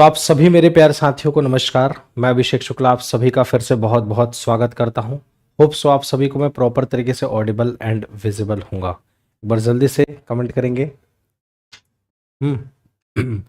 आप सभी मेरे प्यारे साथियों को नमस्कार। मैं अभिषेक शुक्ला आप सभी का फिर से बहुत बहुत स्वागत करता हूं। होप सो आप सभी को मैं प्रॉपर तरीके से ऑडिबल एंड विजिबल होऊंगा। एक बार जल्दी से कमेंट करेंगे। हम्म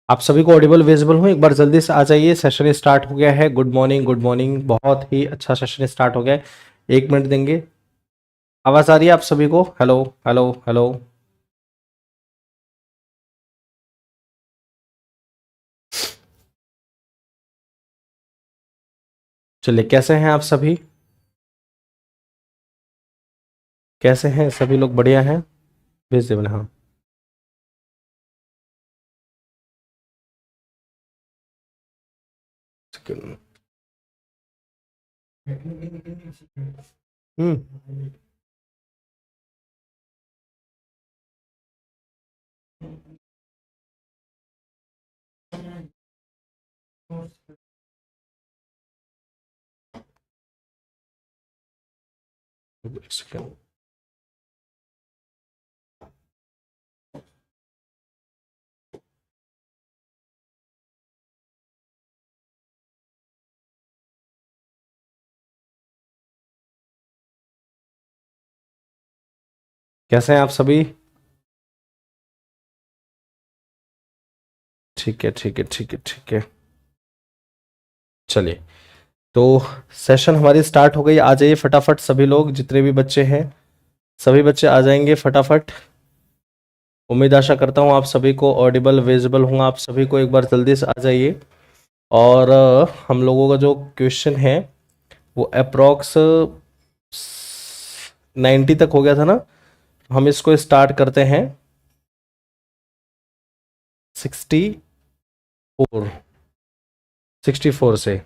आप सभी को ऑडिबल विजिबल हूँ। एक बार जल्दी से आ जाइए। सेशन स्टार्ट हो गया है। Good morning good morning. बहुत ही अच्छा सेशन स्टार्ट हो गया है। 1 मिनट देंगे। आवाज आ रही है आप सभी को? Hello hello hello. चलिए, कैसे हैं आप सभी? कैसे हैं सभी लोग? बढ़िया हैं? विजिबल, हाँ। हम्म एक सेकंड। कैसे हैं आप सभी? ठीक है ठीक है ठीक है ठीक है। चलिए, तो सेशन हमारी स्टार्ट हो गई। आ जाइए फटाफट सभी लोग, जितने भी बच्चे हैं सभी बच्चे आ जाएंगे फटाफट। उम्मीद आशा करता हूँ आप सभी को ऑडिबल विजिबल हूँ। आप सभी को एक बार जल्दी से आ जाइए। और हम लोगों का जो क्वेश्चन है वो अप्रोक्स 90 तक हो गया था ना। हम इसको स्टार्ट करते हैं 64 64 से।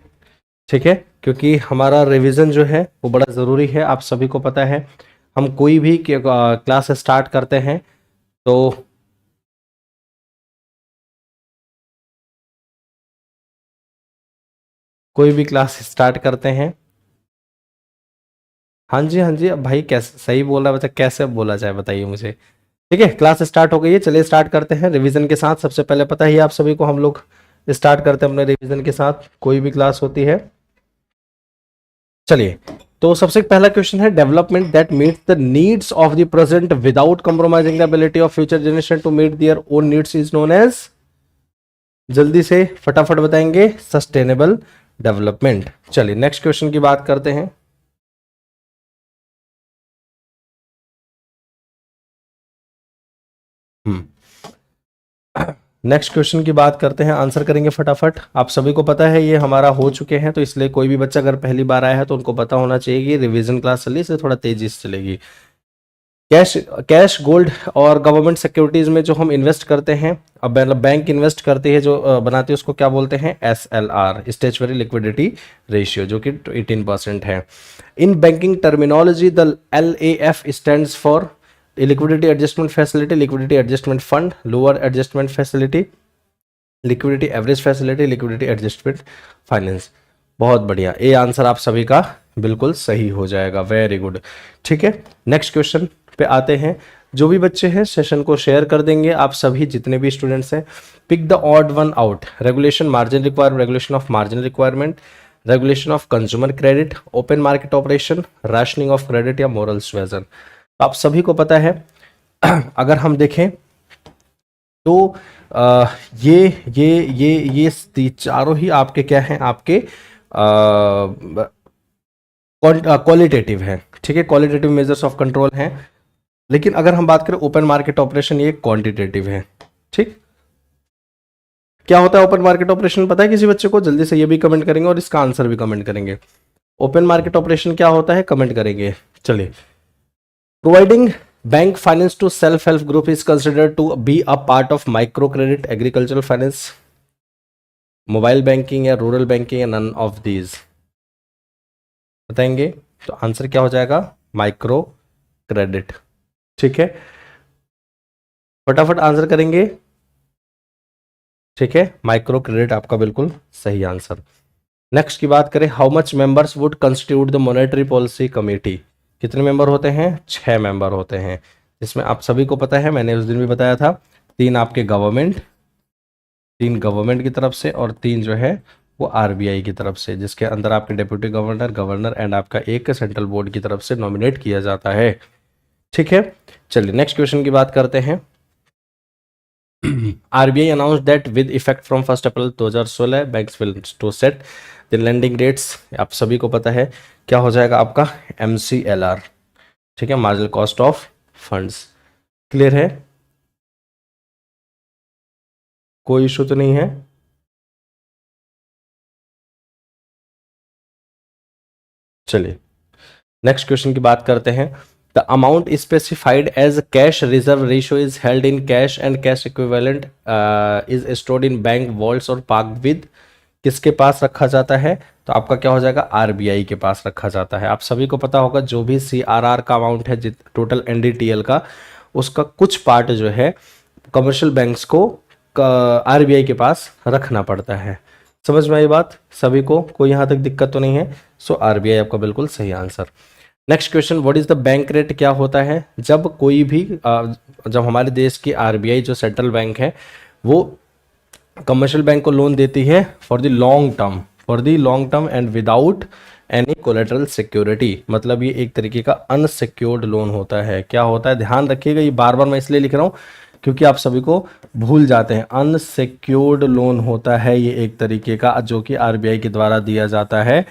ठीक है, क्योंकि हमारा रिवीजन जो है वो बड़ा ज़रूरी है। आप सभी को पता है, हम कोई भी क्लास स्टार्ट करते हैं तो कोई भी क्लास स्टार्ट करते हैं। हाँ जी हाँ जी। अब भाई कैसे सही बोल रहा है बच्चा, कैसे बोला जाए बताइए मुझे। ठीक है, क्लास स्टार्ट हो गई है। चलिए स्टार्ट करते हैं रिवीजन के साथ। सबसे पहले पता ही है आप सभी को, हम लोग स्टार्ट करते हैं अपने रिवीजन के साथ कोई भी क्लास होती है। चलिए, तो सबसे पहला क्वेश्चन है, development that meets the needs of the present without compromising the ability of future generation to meet their own needs is known as. जल्दी से फटाफट बताएंगे। Sustainable development. चलिए नेक्स्ट क्वेश्चन की बात करते हैं। नेक्स्ट क्वेश्चन की बात करते हैं, आंसर करेंगे फटाफट। आप सभी को पता है ये हमारा हो चुके हैं, तो इसलिए कोई भी बच्चा अगर पहली बार आया है तो उनको पता होना चाहिए कि रिवीजन क्लास चली, इसलिए थोड़ा तेजी से चलेगी। कैश कैश गोल्ड और गवर्नमेंट सिक्योरिटीज में जो हम इन्वेस्ट करते हैं, अब बैंक इन्वेस्ट करती है जो बनाती है, उसको क्या बोलते हैं? SLR, स्टेचुअरी लिक्विडिटी रेशियो, जो कि 18% है। In banking terminology the LAF stands for liquidity adjustment facility, liquidity adjustment fund, lower adjustment facility, liquidity average facility, liquidity adjustment finance. बहुत बढ़िया, ये आंसर आप सभी का बिल्कुल सही हो जाएगा। Very good. ठीक है, नेक्स्ट क्वेश्चन पे आते हैं। जो भी बच्चे हैं सेशन को शेयर कर देंगे, आप सभी जितने भी स्टूडेंट्स हैं। Pick the odd one out. Regulation margin requirement, regulation of margin requirement, regulation of consumer credit, open market operation, rationing of credit या मोरल सुएजन। आप सभी को पता है अगर हम देखें तो ये चारों ही आपके क्या हैं? आपके क्वालिटेटिव है। ठीक है, क्वालिटेटिव मेजर्स ऑफ कंट्रोल हैं। लेकिन अगर हम बात करें ओपन मार्केट ऑपरेशन, ये क्वांटिटेटिव है। ठीक, क्या होता है ओपन मार्केट ऑपरेशन, पता है किसी बच्चे को? जल्दी से ये भी कमेंट करेंगे और इसका आंसर भी कमेंट करेंगे। ओपन मार्केट ऑपरेशन क्या होता है, कमेंट करेंगे। चलिए, providing bank finance to self help group is considered to be a part of micro credit, agricultural finance, mobile banking या रूरल बैंकिंग या नन ऑफ दीज, बताएंगे? तो आंसर क्या हो जाएगा, माइक्रो क्रेडिट। ठीक है, फटाफट आंसर करेंगे। ठीक है, माइक्रो क्रेडिट आपका बिल्कुल सही आंसर। नेक्स्ट की बात करें, how much members would constitute the monetary policy committee, कितने मेंबर होते हैं? 6 मेंबर होते हैं, जिसमें आप सभी को पता है, मैंने उस दिन भी बताया था, 3 आपके गवर्नमेंट, 3 गवर्नमेंट की तरफ से और 3 जो है वो आरबीआई की तरफ से, जिसके अंदर आपके डेप्यूटी गवर्नर, गवर्नर एंड आपका एक सेंट्रल बोर्ड की तरफ से नॉमिनेट किया जाता है। ठीक है, चलिए नेक्स्ट क्वेश्चन की बात करते हैं। RBI announced that with effect from 1 April 2016 banks will to set the lending rates, आप सभी को पता है क्या हो जाएगा आपका MCLR। ठीक है, marginal cost of funds. Clear है, कोई इशू तो नहीं है? चलिए नेक्स्ट क्वेश्चन की बात करते हैं। The amount specified as cash reserve ratio is held in cash and cash equivalent is stored in bank vaults और पार्क विद, किसके पास रखा जाता है? तो आपका क्या हो जाएगा, आरबीआई के पास रखा जाता है। आप सभी को पता होगा जो भी सीआरआर का अमाउंट है, टोटल एनडीटीएल का, उसका कुछ पार्ट जो है कमर्शियल बैंक्स को आरबीआई के पास रखना पड़ता है। समझ में आई बात सभी को? कोई यहाँ तक दिक्कत तो नहीं है? सो आरबीआई आपका बिल्कुल सही answer. Next question, what is the bank rate, क्या होता है जब कोई भी जब हमारे देश की आरबीआई जो सेंट्रल बैंक है वो कमर्शियल बैंक को लोन देती है for the long term and without any collateral security, मतलब ये एक तरीके का अनसिक्योर्ड लोन होता है। क्या होता है, ध्यान रखिएगा, ये बार बार मैं इसलिए लिख रहा हूँ क्योंकि आप सभी को भूल जाते हैं। अनसिक्योर्ड लोन होता है ये एक तरीके का, जो कि आरबीआई के द्वारा दिया जाता है,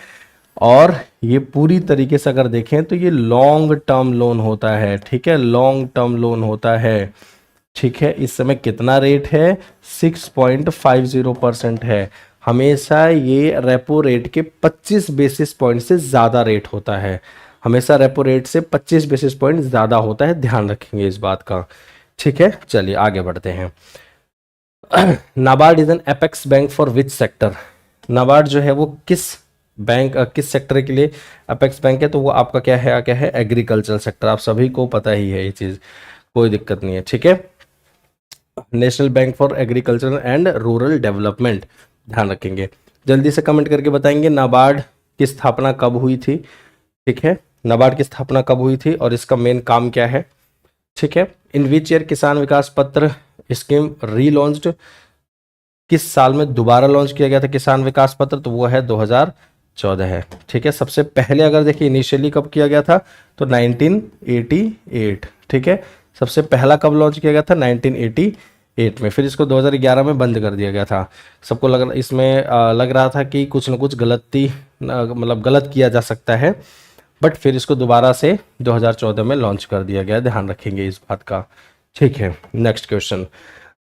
और ये पूरी तरीके से अगर देखें तो ये लॉन्ग टर्म लोन होता है। ठीक है, लॉन्ग टर्म लोन होता है। ठीक है, इस समय कितना रेट है, 6.50% है। हमेशा ये रेपो रेट के 25 बेसिस पॉइंट से ज़्यादा रेट होता है, हमेशा रेपो रेट से 25 बेसिस पॉइंट ज़्यादा होता है, ध्यान रखेंगे इस बात का। ठीक है, चलिए आगे बढ़ते हैं। NABARD is an apex bank for which sector, NABARD जो है वो किस बैंक किस सेक्टर के लिए एपेक्स बैंक है? तो वो आपका क्या है एग्रीकल्चर सेक्टर। आप सभी को पता ही है ये चीज़, कोई दिक्कत नहीं है। ठीक है, national bank for agriculture and rural development, ध्यान रखेंगे। जल्दी से कमेंट करके बताएंगे नाबार्ड की स्थापना कब हुई थी। ठीक है, नाबार्ड की स्थापना कब हुई थी और इसका मेन काम क्या है? ठीक है, इन विच ईयर किसान विकास पत्र स्कीम रीलॉन्च्ड, किस साल में दोबारा लॉन्च किया गया था किसान विकास पत्र? तो वो है 2014 है। ठीक है, सबसे पहले अगर देखिए इनिशियली कब किया गया था तो 1988। ठीक है, सबसे पहला कब लॉन्च किया गया था? 1988 में। फिर इसको 2011 में बंद कर दिया गया था। सबको लग रहा था कि कुछ न कुछ मतलब गलत किया जा सकता है, बट फिर इसको दोबारा से 2014 में लॉन्च कर दिया गया, ध्यान रखेंगे इस बात का। ठीक है, next question,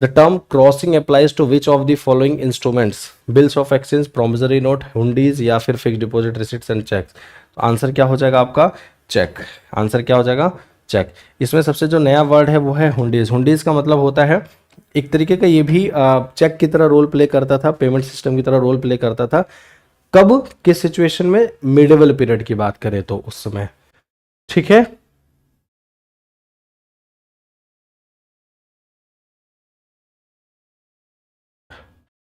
the term crossing applies to which of the following instruments, bills of exchange, promissory note, hundis या फिर fix deposit receipts and cheques? तो आंसर क्या हो जाएगा आपका? चेक। आंसर क्या हो जाएगा? चेक। इसमें सबसे जो नया वर्ड है वो है हुंडीज। हुंडीज का मतलब होता है एक तरीके का, ये भी चेक की तरह रोल प्ले करता था, पेमेंट सिस्टम की तरह रोल प्ले करता था। कब, किस सिचुएशन में? मिडिवल पीरियड की बात करें तो उस समय। ठीक है,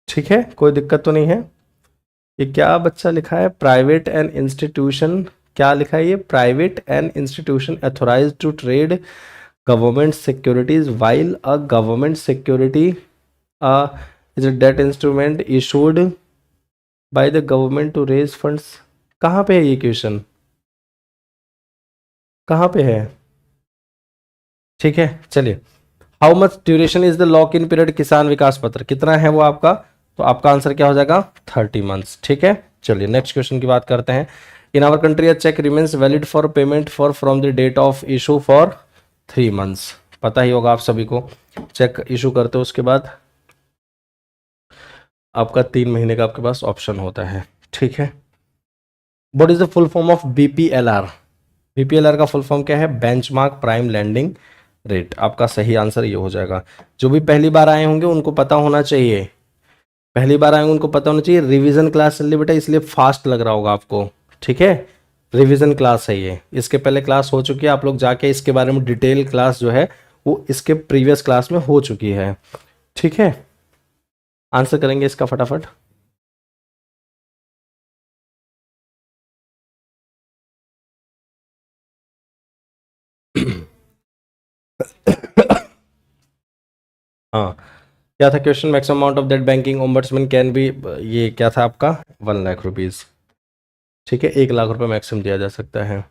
ठीक है, कोई दिक्कत तो नहीं है? ये क्या बच्चा लिखा है, प्राइवेट एंड इंस्टीट्यूशन, क्या लिखा है ये? Private and institution authorised to trade government securities while a government security is a debt instrument issued by the government to raise funds. कहाँ पे है ये क्वेश्चन, कहाँ पे है? ठीक है, चलिए, how much duration is the lock in period किसान विकास पत्र, कितना है वो आपका? तो आपका आंसर क्या हो जाएगा? 30 मंथ्स। ठीक है, चलिए नेक्स्ट क्वेश्चन की बात करते हैं। In our country a cheque remains valid for payment for from the date of issue for 3 months. पता ही होगा आप सभी को, चेक इशू करते हो उसके बाद आपका 3 महीने का आपके पास ऑप्शन होता है, ठीक है। What is the full form of BPLR? BPLR का फुल फॉर्म क्या है? Benchmark prime lending rate. आपका सही आंसर ये हो जाएगा। जो भी पहली बार आए होंगे उनको पता होना चाहिए, पहली बार आए उनको पता होना चाहिए। रिवीजन क्लास चल रही बेटा, इसलिए फास्ट लग रहा होगा आपको, ठीक है। रिवीजन क्लास है ये, इसके पहले क्लास हो चुकी है, आप लोग जाके इसके बारे में डिटेल क्लास जो है वो इसके प्रीवियस क्लास में हो चुकी है, ठीक है। आंसर करेंगे इसका फटाफट। हाँ, क्या था question? Maximum amount of that banking ombudsman can be, ये क्या था आपका? 1 लाख रुपीज, ठीक है। 1 लाख रुपए मैक्सिमम दिया जा सकता है।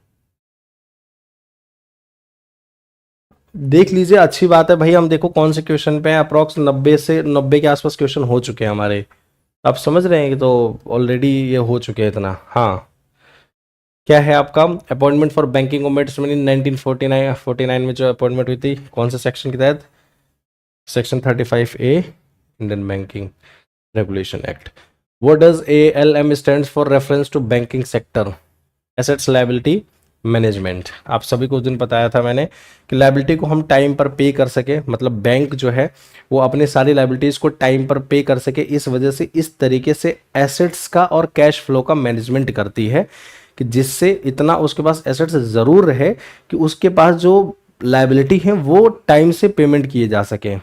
देख लीजिए, अच्छी बात है भाई। हम देखो कौन से क्वेश्चन पे हैं, अप्रॉक्स 90 के आसपास क्वेश्चन हो चुके हैं हमारे, आप समझ रहे हैं कि तो ऑलरेडी ये हो चुके हैं इतना। हाँ, क्या है आपका? अपॉइंटमेंट फॉर बैंकिंग ओम्बड्समैन इन 1949 में जो अपॉइंटमेंट हुई थी, कौन से सेक्शन के तहत? Section 35A Indian banking regulation act. What does ALM stands for? Reference to banking sector assets liability management. आप सभी को उस दिन बताया था मैंने कि लायबिलिटी को हम टाइम पर पे कर सके, मतलब बैंक जो है वो अपने सारी लायबिलिटीज़ को टाइम पर पे कर सके, इस वजह से इस तरीके से एसेट्स का और कैश फ्लो का मैनेजमेंट करती है कि जिससे इतना उसके पास एसेट्स ज़रूर रहे कि उसके पास जो लायबिलिटी है वो टाइम से पेमेंट किए जा सके,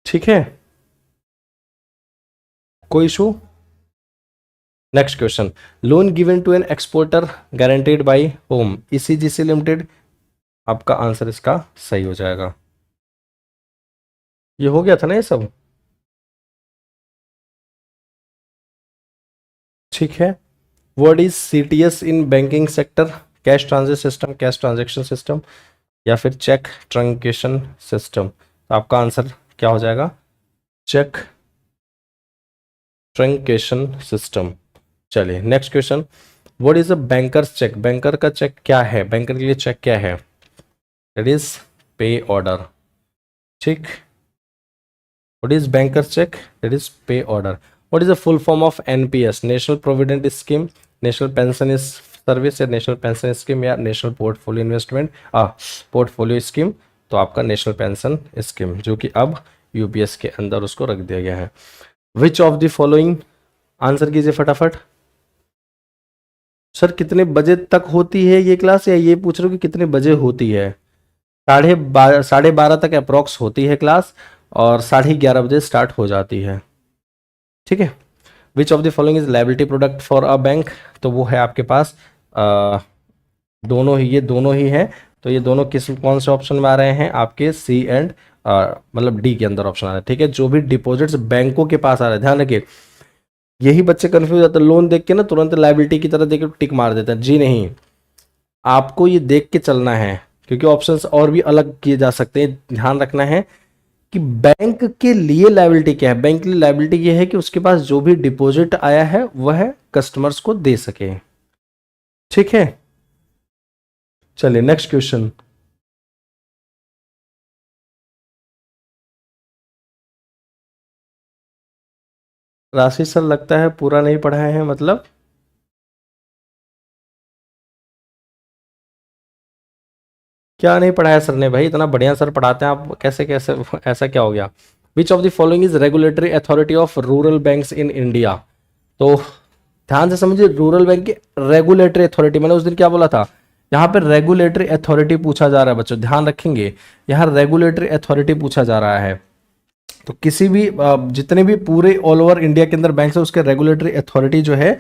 ठीक है। कोई issue? Next question, loan given to an exporter guaranteed by whom? ECGC limited. आपका आंसर इसका सही हो जाएगा। ये हो गया था ना ये सब, ठीक है। What is CTS in banking sector? Cash transit system, cash transaction system, या फिर चेक ट्रंकेशन सिस्टम? तो आपका आंसर क्या हो जाएगा? Cheque truncation system. चलिए next question, what is a banker's cheque? Banker का चेक क्या है? बैंकर के लिए चेक क्या है? इट इज पे ऑर्डर, ठीक। What is banker's cheque? It is pay order. What is the full form of NPS? National provident scheme, national pension service, या national pension scheme, या national portfolio investment portfolio scheme? तो आपका national pension scheme, जो कि अब UPS के अंदर उसको रख दिया गया है। विच ऑफ द फॉलोइंग? आंसर कीजिए फटाफट। सर कितने बजे तक होती है ये क्लास, या ये पूछ रहे हो कि कितने बजे होती है? 12:30 तक अप्रॉक्स होती है क्लास, और 11:30 बजे स्टार्ट हो जाती है, ठीक है। विच of the following is liability product for a bank? तो वो है आपके पास दोनों ही, ये दोनों ही हैं। तो ये दोनों कौन से ऑप्शन में आ रहे हैं? आपके C एंड मतलब D के अंदर ऑप्शन आ रहा है, ठीक है। जो भी डिपॉजिट्स बैंकों के पास आ रहे हैं, ध्यान रखिए, यही बच्चे कंफ्यूज होते हैं, लोन देख के ना तुरंत लायबिलिटी की तरह देख के टिक मार देते हैं। जी नहीं, आपको ये देख के चलना है, क्योंकि ऑप्शंस और भी अलग किए जा सकते हैं। ध्यान रखना है कि बैंक के लिए लायबिलिटी क्या है। बैंक के लिए लायबिलिटी ये है कि उसके पास जो भी डिपॉजिट आया है वह कस्टमर्स को दे सके, ठीक है। चलिए नेक्स्ट क्वेश्चन, राशि सर लगता है पूरा नहीं पढ़ाए हैं, मतलब क्या नहीं पढ़ाया सर ने? भाई इतना बढ़िया सर पढ़ाते हैं आप, कैसे कैसे ऐसा क्या हो गया? विच of the following is regulatory authority of rural banks in India? तो ध्यान से समझिए, रूरल बैंक की रेगुलेटरी अथॉरिटी, मैंने उस दिन क्या बोला था, यहाँ पे रेगुलेटरी अथॉरिटी पूछा जा रहा है बच्चों, ध्यान रखेंगे, यहाँ रेगुलेटरी अथॉरिटी पूछा जा रहा है। तो किसी भी जितने भी पूरे ऑल ओवर इंडिया के अंदर बैंक है, उसके रेगुलेटरी अथॉरिटी जो है,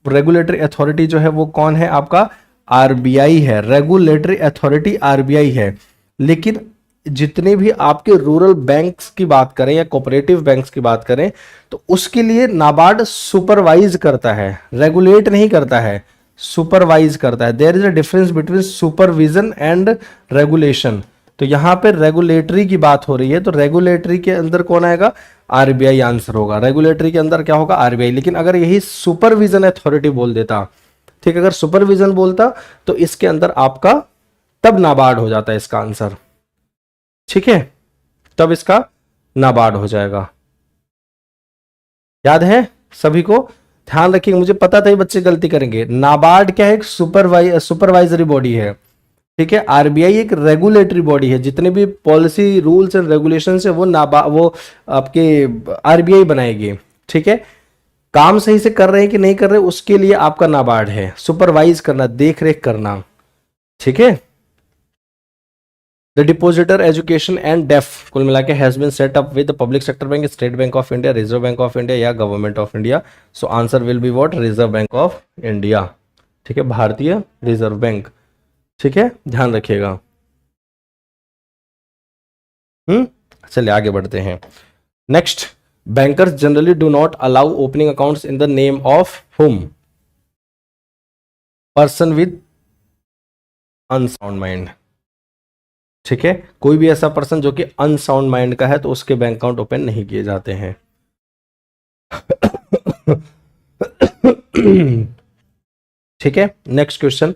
रेगुलेटरी अथॉरिटी जो है वो कौन है? आपका RBI है। रेगुलेटरी अथॉरिटी RBI है। लेकिन जितने भी आपके रूरल बैंक्स की बात करें या कोऑपरेटिव बैंक्स की बात करें, तो उसके लिए नाबार्ड सुपरवाइज करता है, रेगुलेट नहीं करता है, सुपरवाइज करता है। There is a difference between supervision and regulation. तो यहां पे रेगुलेटरी की बात हो रही है, तो रेगुलेटरी के अंदर कौन आएगा? RBI आंसर होगा। रेगुलेटरी के अंदर क्या होगा? RBI। लेकिन अगर यही सुपरविजन अथॉरिटी बोल देता, ठीक है, अगर सुपरविजन बोलता तो इसके अंदर आपका तब नाबार्ड हो जाता है इसका आंसर, ठीक है, तब इसका नाबार्ड हो जाएगा। याद है सभी को, ध्यान रखिएगा, मुझे पता था ये बच्चे गलती करेंगे। नाबार्ड क्या है, एक सुपरवाइजरी बॉडी है, ठीक है। आरबीआई एक रेगुलेटरी बॉडी है, जितने भी पॉलिसी रूल्स एंड रेगुलेशंस है वो आपके आरबीआई बनाएगी, ठीक है। काम सही से कर रहे हैं कि नहीं कर रहे उसके लिए आपका नाबार्ड है, सुपरवाइज करना, देख रेख करना, ठीक है। The depositor education and DEAF कुल मिला के has been set up with public sector bank, State Bank of India, Reserve Bank of India या Government of India. So answer will be what, Reserve Bank of India, ठीक है, भारतीय reserve bank, ठीक है, ध्यान रखिएगा। चलिए आगे बढ़ते हैं। Next, bankers generally do not allow opening accounts in the name of हुम, पर्सन विद अनसाउंड माइंड, ठीक है। कोई भी ऐसा पर्सन जो कि अनसाउंड माइंड का है तो उसके बैंक अकाउंट ओपन नहीं किए जाते हैं। ठीक है, नेक्स्ट क्वेश्चन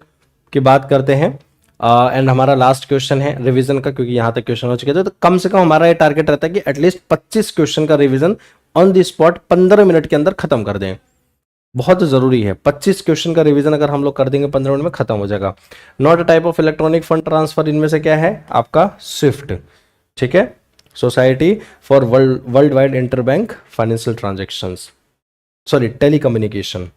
की बात करते हैं एंड हमारा लास्ट क्वेश्चन है रिवीजन का, क्योंकि यहां तक क्वेश्चन हो चुके थे, तो कम से कम हमारा ये टारगेट रहता है कि एटलीस्ट 25 क्वेश्चन का revision on the spot 15 minute के अंदर खत्म कर दें। बहुत जरूरी है, 25 क्वेश्चन का रिवीजन अगर हम लोग कर देंगे 15 मिनट में खत्म हो जाएगा। Not a type of electronic fund transfer, इनमें से क्या है आपका स्विफ्ट, ठीक है, society for world wide interbank financial transactions, sorry telecommunication,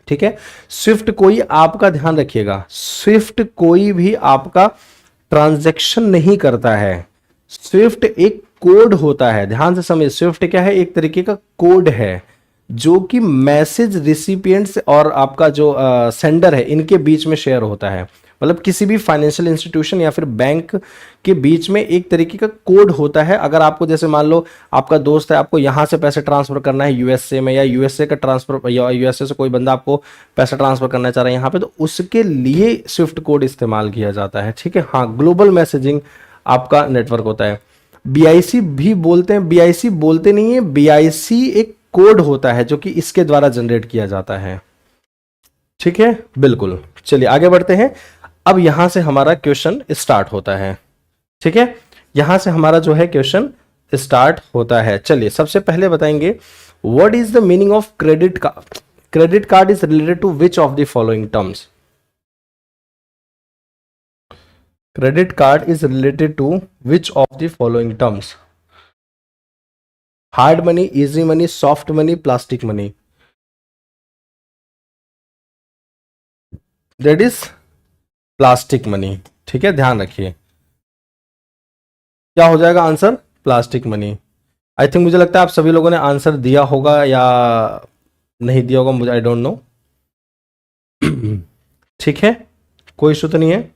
ठीक है। स्विफ्ट कोई आपका, ध्यान रखिएगा, स्विफ्ट कोई भी आपका ट्रांजैक्शन नहीं करता है। स्विफ्ट एक कोड होता है, ध्यान से समझिए, स्विफ्ट क्या है, एक तरीके का कोड है जो कि मैसेज रिसिपिएंट्स और आपका जो सेंडर है इनके बीच में शेयर होता है। मतलब किसी भी फाइनेंशियल इंस्टीट्यूशन या फिर बैंक के बीच में एक तरीके का कोड होता है। अगर आपको जैसे मान लो आपका दोस्त है, आपको यहां से पैसे ट्रांसफर करना है यूएसए में, या यूएसए का ट्रांसफर, या यूएसए से कोई बंदा आपको पैसा ट्रांसफर करना चाह रहा है यहाँ पे, तो उसके लिए स्विफ्ट कोड इस्तेमाल किया जाता है, ठीक है। हाँ, ग्लोबल मैसेजिंग आपका नेटवर्क होता है। बीआईसी भी बोलते हैं, बीआईसी बोलते नहीं है, बीआईसी एक कोड होता है जो कि इसके द्वारा जनरेट किया जाता है, ठीक है, बिल्कुल। चलिए आगे बढ़ते हैं। अब यहां से हमारा क्वेश्चन स्टार्ट होता है, ठीक है, यहां से हमारा जो है क्वेश्चन स्टार्ट होता है। चलिए सबसे पहले बताएंगे, what is the meaning of credit card? Credit card is related to which of the following terms? Credit card is related to which of the following terms? Hard money, easy money, soft money, plastic money? That is plastic money, ठीक है, ध्यान रखिए। क्या हो जाएगा answer? Plastic money. I think, मुझे लगता है आप सभी लोगों ने आंसर दिया होगा या नहीं दिया होगा, मुझे आई डोंट नो। ठीक है, कोई इशू तो नहीं है।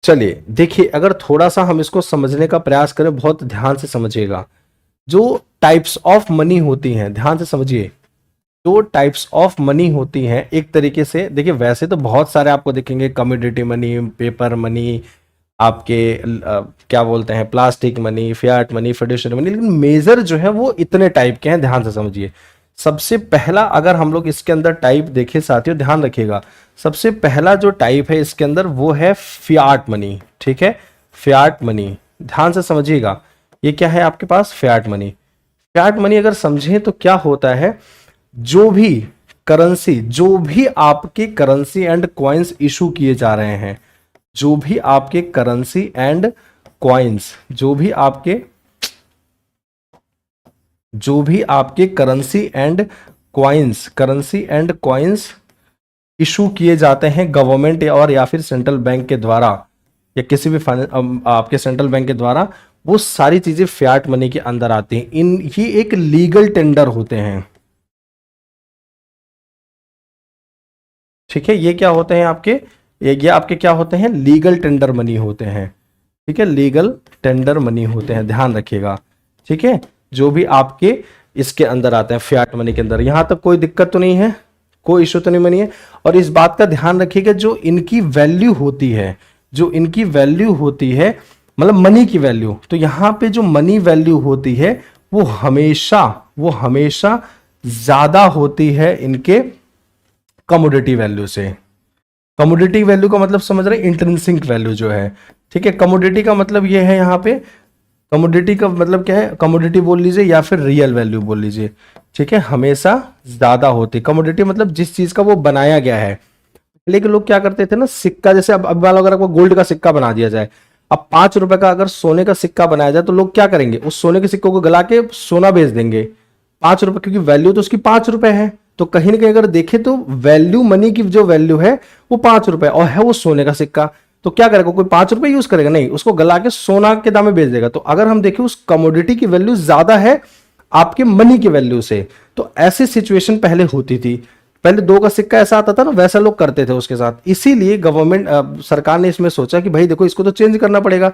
चलिए देखिए, अगर थोड़ा सा हम इसको समझने का प्रयास करें, बहुत ध्यान से समझिएगा। जो टाइप्स ऑफ मनी होती हैं, ध्यान से समझिए, जो टाइप्स ऑफ मनी होती हैं एक तरीके से, देखिए वैसे तो बहुत सारे आपको दिखेंगे, कमोडिटी मनी, पेपर मनी, आपके क्या बोलते हैं, plastic money, fiat money, fiduciary money, लेकिन मेजर जो है वो इतने टाइप के हैं, ध्यान से समझिए। सबसे पहला अगर हम लोग इसके अंदर टाइप देखें साथियों, ध्यान रखिएगा, सबसे पहला जो टाइप है इसके अंदर वो है फियाट मनी, ठीक है, फियाट मनी, ध्यान से समझिएगा। ये क्या है आपके पास? Fiat money. फियाट मनी अगर समझें तो क्या होता है, जो भी करेंसी, जो भी आपके करेंसी एंड कॉइन्स इशू किए जा रहे हैं, जो भी आपके करेंसी एंड कॉइन्स, जो भी आपके करेंसी एंड कॉइन्स इशू किए जाते हैं गवर्नमेंट और या फिर सेंट्रल बैंक के द्वारा, या किसी भी आपके सेंट्रल बैंक के द्वारा, वो सारी चीजें फियाट मनी के अंदर आती हैं। ये एक लीगल टेंडर होते हैं, ठीक है। ये क्या होते हैं आपके, ये आपके क्या होते हैं? लीगल टेंडर मनी होते हैं, ठीक है, लीगल टेंडर मनी होते हैं, ध्यान रखिएगा, ठीक है। जो भी आपके इसके अंदर आते हैं फियाट मनी के अंदर, यहां तक कोई दिक्कत तो नहीं है, कोई इशू तो नहीं बनी है। और इस बात का ध्यान रखिएगा, जो इनकी वैल्यू होती है, जो इनकी वैल्यू होती है, मतलब मनी की वैल्यू, तो यहां पे जो मनी वैल्यू होती है वो हमेशा वो हमेशा ज्यादा होती है इनके कमोडिटी वैल्यू से। कमोडिटी वैल्यू का मतलब समझ रहे, इंट्रिंसिक वैल्यू जो है, ठीक है। कमोडिटी का मतलब ये है, यहाँ पे कमोडिटी का मतलब क्या है, कमोडिटी बोल लीजिए या फिर रियल वैल्यू बोल लीजिए, ठीक है, हमेशा ज्यादा होती। कमोडिटी मतलब जिस चीज का वो बनाया गया है। लेकिन लोग क्या करते थे ना, सिक्का जैसे अब वाला अगर आपको गोल्ड का सिक्का बना दिया जाए, अब 5 रुपए का अगर सोने का सिक्का बनाया जाए तो लोग क्या करेंगे, उस सोने के सिक्कों को गला के सोना बेच देंगे 5 रुपए, क्योंकि वैल्यू तो उसकी 5 रुपए है। तो कहीं ना कहीं अगर देखें तो वैल्यू, मनी की जो वैल्यू है वो 5 रुपए और है वो सोने का सिक्का। तो क्या करेगा, कोई 5 रुपए यूज करेगा नहीं, उसको गला के सोना के दाम में बेच देगा। तो अगर हम देखें उस कमोडिटी की वैल्यू ज्यादा है आपके मनी की वैल्यू से, तो ऐसी सिचुएशन पहले होती थी। पहले 2 का सिक्का ऐसा आता था ना, वैसा लोग करते थे उसके साथ। इसीलिए गवर्नमेंट सरकार ने इसमें सोचा कि भाई देखो, इसको तो चेंज करना पड़ेगा,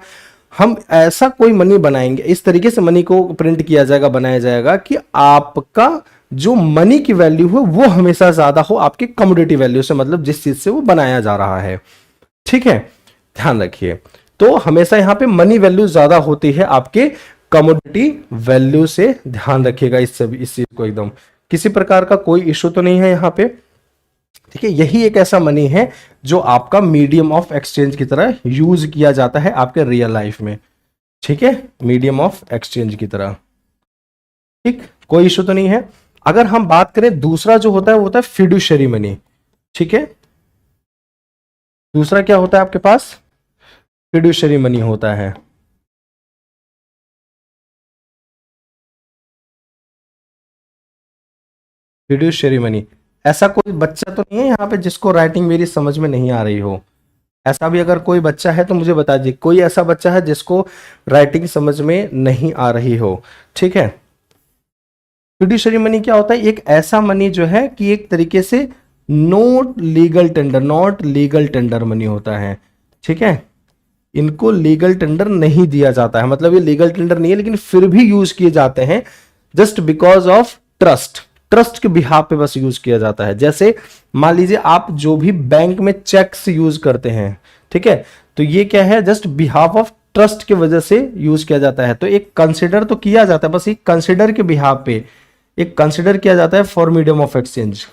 हम ऐसा कोई मनी बनाएंगे, इस तरीके से मनी को प्रिंट किया जाएगा, बनाया जाएगा कि आपका जो मनी की वैल्यू है वो हमेशा ज्यादा हो आपके कमोडिटी वैल्यू से, मतलब जिस चीज से वो बनाया जा रहा है, ठीक है, ध्यान रखिए। तो हमेशा यहां पे मनी वैल्यू ज्यादा होती है आपके कमोडिटी वैल्यू से, ध्यान रखिएगा इस चीज को एकदम। किसी प्रकार का कोई इशू तो नहीं है यहां पे, ठीक है। यही एक ऐसा मनी है जो आपका मीडियम ऑफ एक्सचेंज की तरह यूज किया जाता है आपके रियल लाइफ में, ठीक है, मीडियम ऑफ एक्सचेंज की तरह, ठीक, कोई इशू तो नहीं है। अगर हम बात करें दूसरा जो होता है वो होता है फिड्यूशियरी मनी, ठीक है। दूसरा क्या होता है आपके पास, फिड्यूशियरी मनी होता है। फिड्यूशियरी मनी, ऐसा कोई बच्चा तो नहीं है यहाँ पे जिसको राइटिंग मेरी समझ में नहीं आ रही हो? ऐसा भी अगर कोई बच्चा है तो मुझे बता दीजिए, कोई ऐसा बच्चा है जिसको राइटिंग समझ में नहीं आ रही हो, ठीक है। फिड्यूशियरी मनी क्या होता है, एक ऐसा मनी जो है कि एक तरीके से नॉट लीगल टेंडर मनी होता है, ठीक है। इनको लीगल टेंडर नहीं दिया जाता है, मतलब ये लीगल टेंडर नहीं है लेकिन फिर भी यूज किए जाते हैं जस्ट बिकॉज ऑफ ट्रस्ट के बिहाफ पे बस यूज किया जाता है। जैसे मान लीजिए आप जो भी बैंक में चेक्स यूज करते हैं, ठीक है, तो ये क्या है, जस्ट बिहाफ ऑफ ट्रस्ट की वजह से यूज किया जाता है। तो एक कंसिडर तो किया जाता है, बस एक कंसिडर के बिहाफ पे एक कंसिडर किया जाता है for medium of exchange,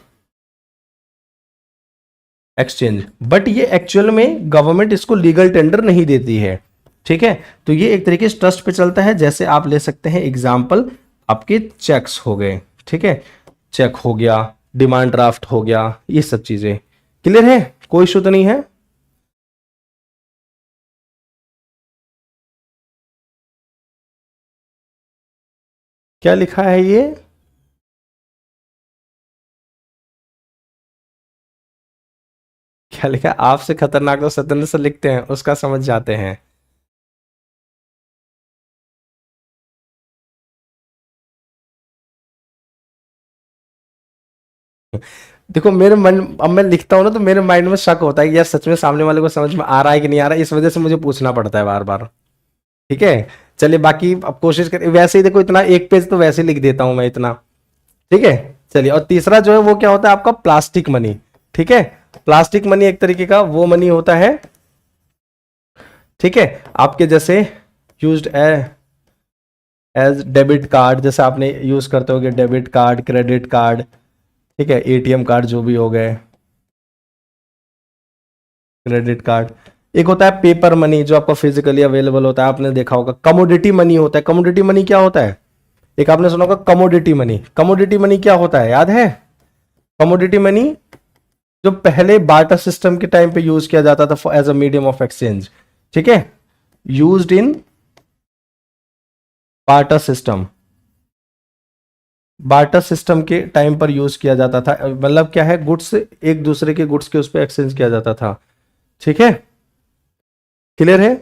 but ये एक्चुअल में गवर्नमेंट इसको लीगल टेंडर नहीं देती है, ठीक है। तो ये एक तरीके से ट्रस्ट पे चलता है। जैसे आप ले सकते हैं एग्जांपल, आपके चेक्स हो गए, ठीक है, चेक हो गया, डिमांड ड्राफ्ट हो गया, ये सब चीजें क्लियर है, कोई इशू तो नहीं है। क्या लिखा है ये, क्या लिखा है, आपसे खतरनाक तो सत्येंद्र सर लिखते हैं, उसका समझ जाते हैं। देखो मेरे मन, अब मैं लिखता हूं ना तो मेरे माइंड में शक होता है कि यार सच में सामने वाले को समझ में आ रहा है कि नहीं आ रहा है, इस वजह से मुझे पूछना पड़ता है बार बार, ठीक है। चलिए बाकी अब कोशिश कर, वैसे ही देखो इतना एक पेज तो वैसे ही लिख देता हूं मैं इतना, ठीक है। चलिए, और तीसरा जो है वो क्या होता है आपका प्लास्टिक मनी, ठीक है। प्लास्टिक मनी एक तरीके का वो मनी होता है, ठीक है, आपके जैसे यूज्ड एज डेबिट कार्ड, जैसे आपने यूज करते होगे डेबिट कार्ड, क्रेडिट कार्ड, ठीक है, एटीएम कार्ड जो भी हो गए, क्रेडिट कार्ड। एक होता है पेपर मनी जो आपका फिजिकली अवेलेबल होता है, आपने देखा होगा। कमोडिटी मनी होता है, कमोडिटी मनी क्या होता है, एक आपने सुना होगा कमोडिटी मनी। कमोडिटी मनी क्या होता है याद है, कमोडिटी मनी जो पहले बार्टर सिस्टम के टाइम पे यूज किया जाता था as a medium of exchange, ठीक है, used in barter system, barter system के टाइम पर यूज किया जाता था। मतलब क्या है, गुड्स एक दूसरे के गुड्स के उस पर एक्सचेंज किया जाता था, ठीक है, क्लियर है।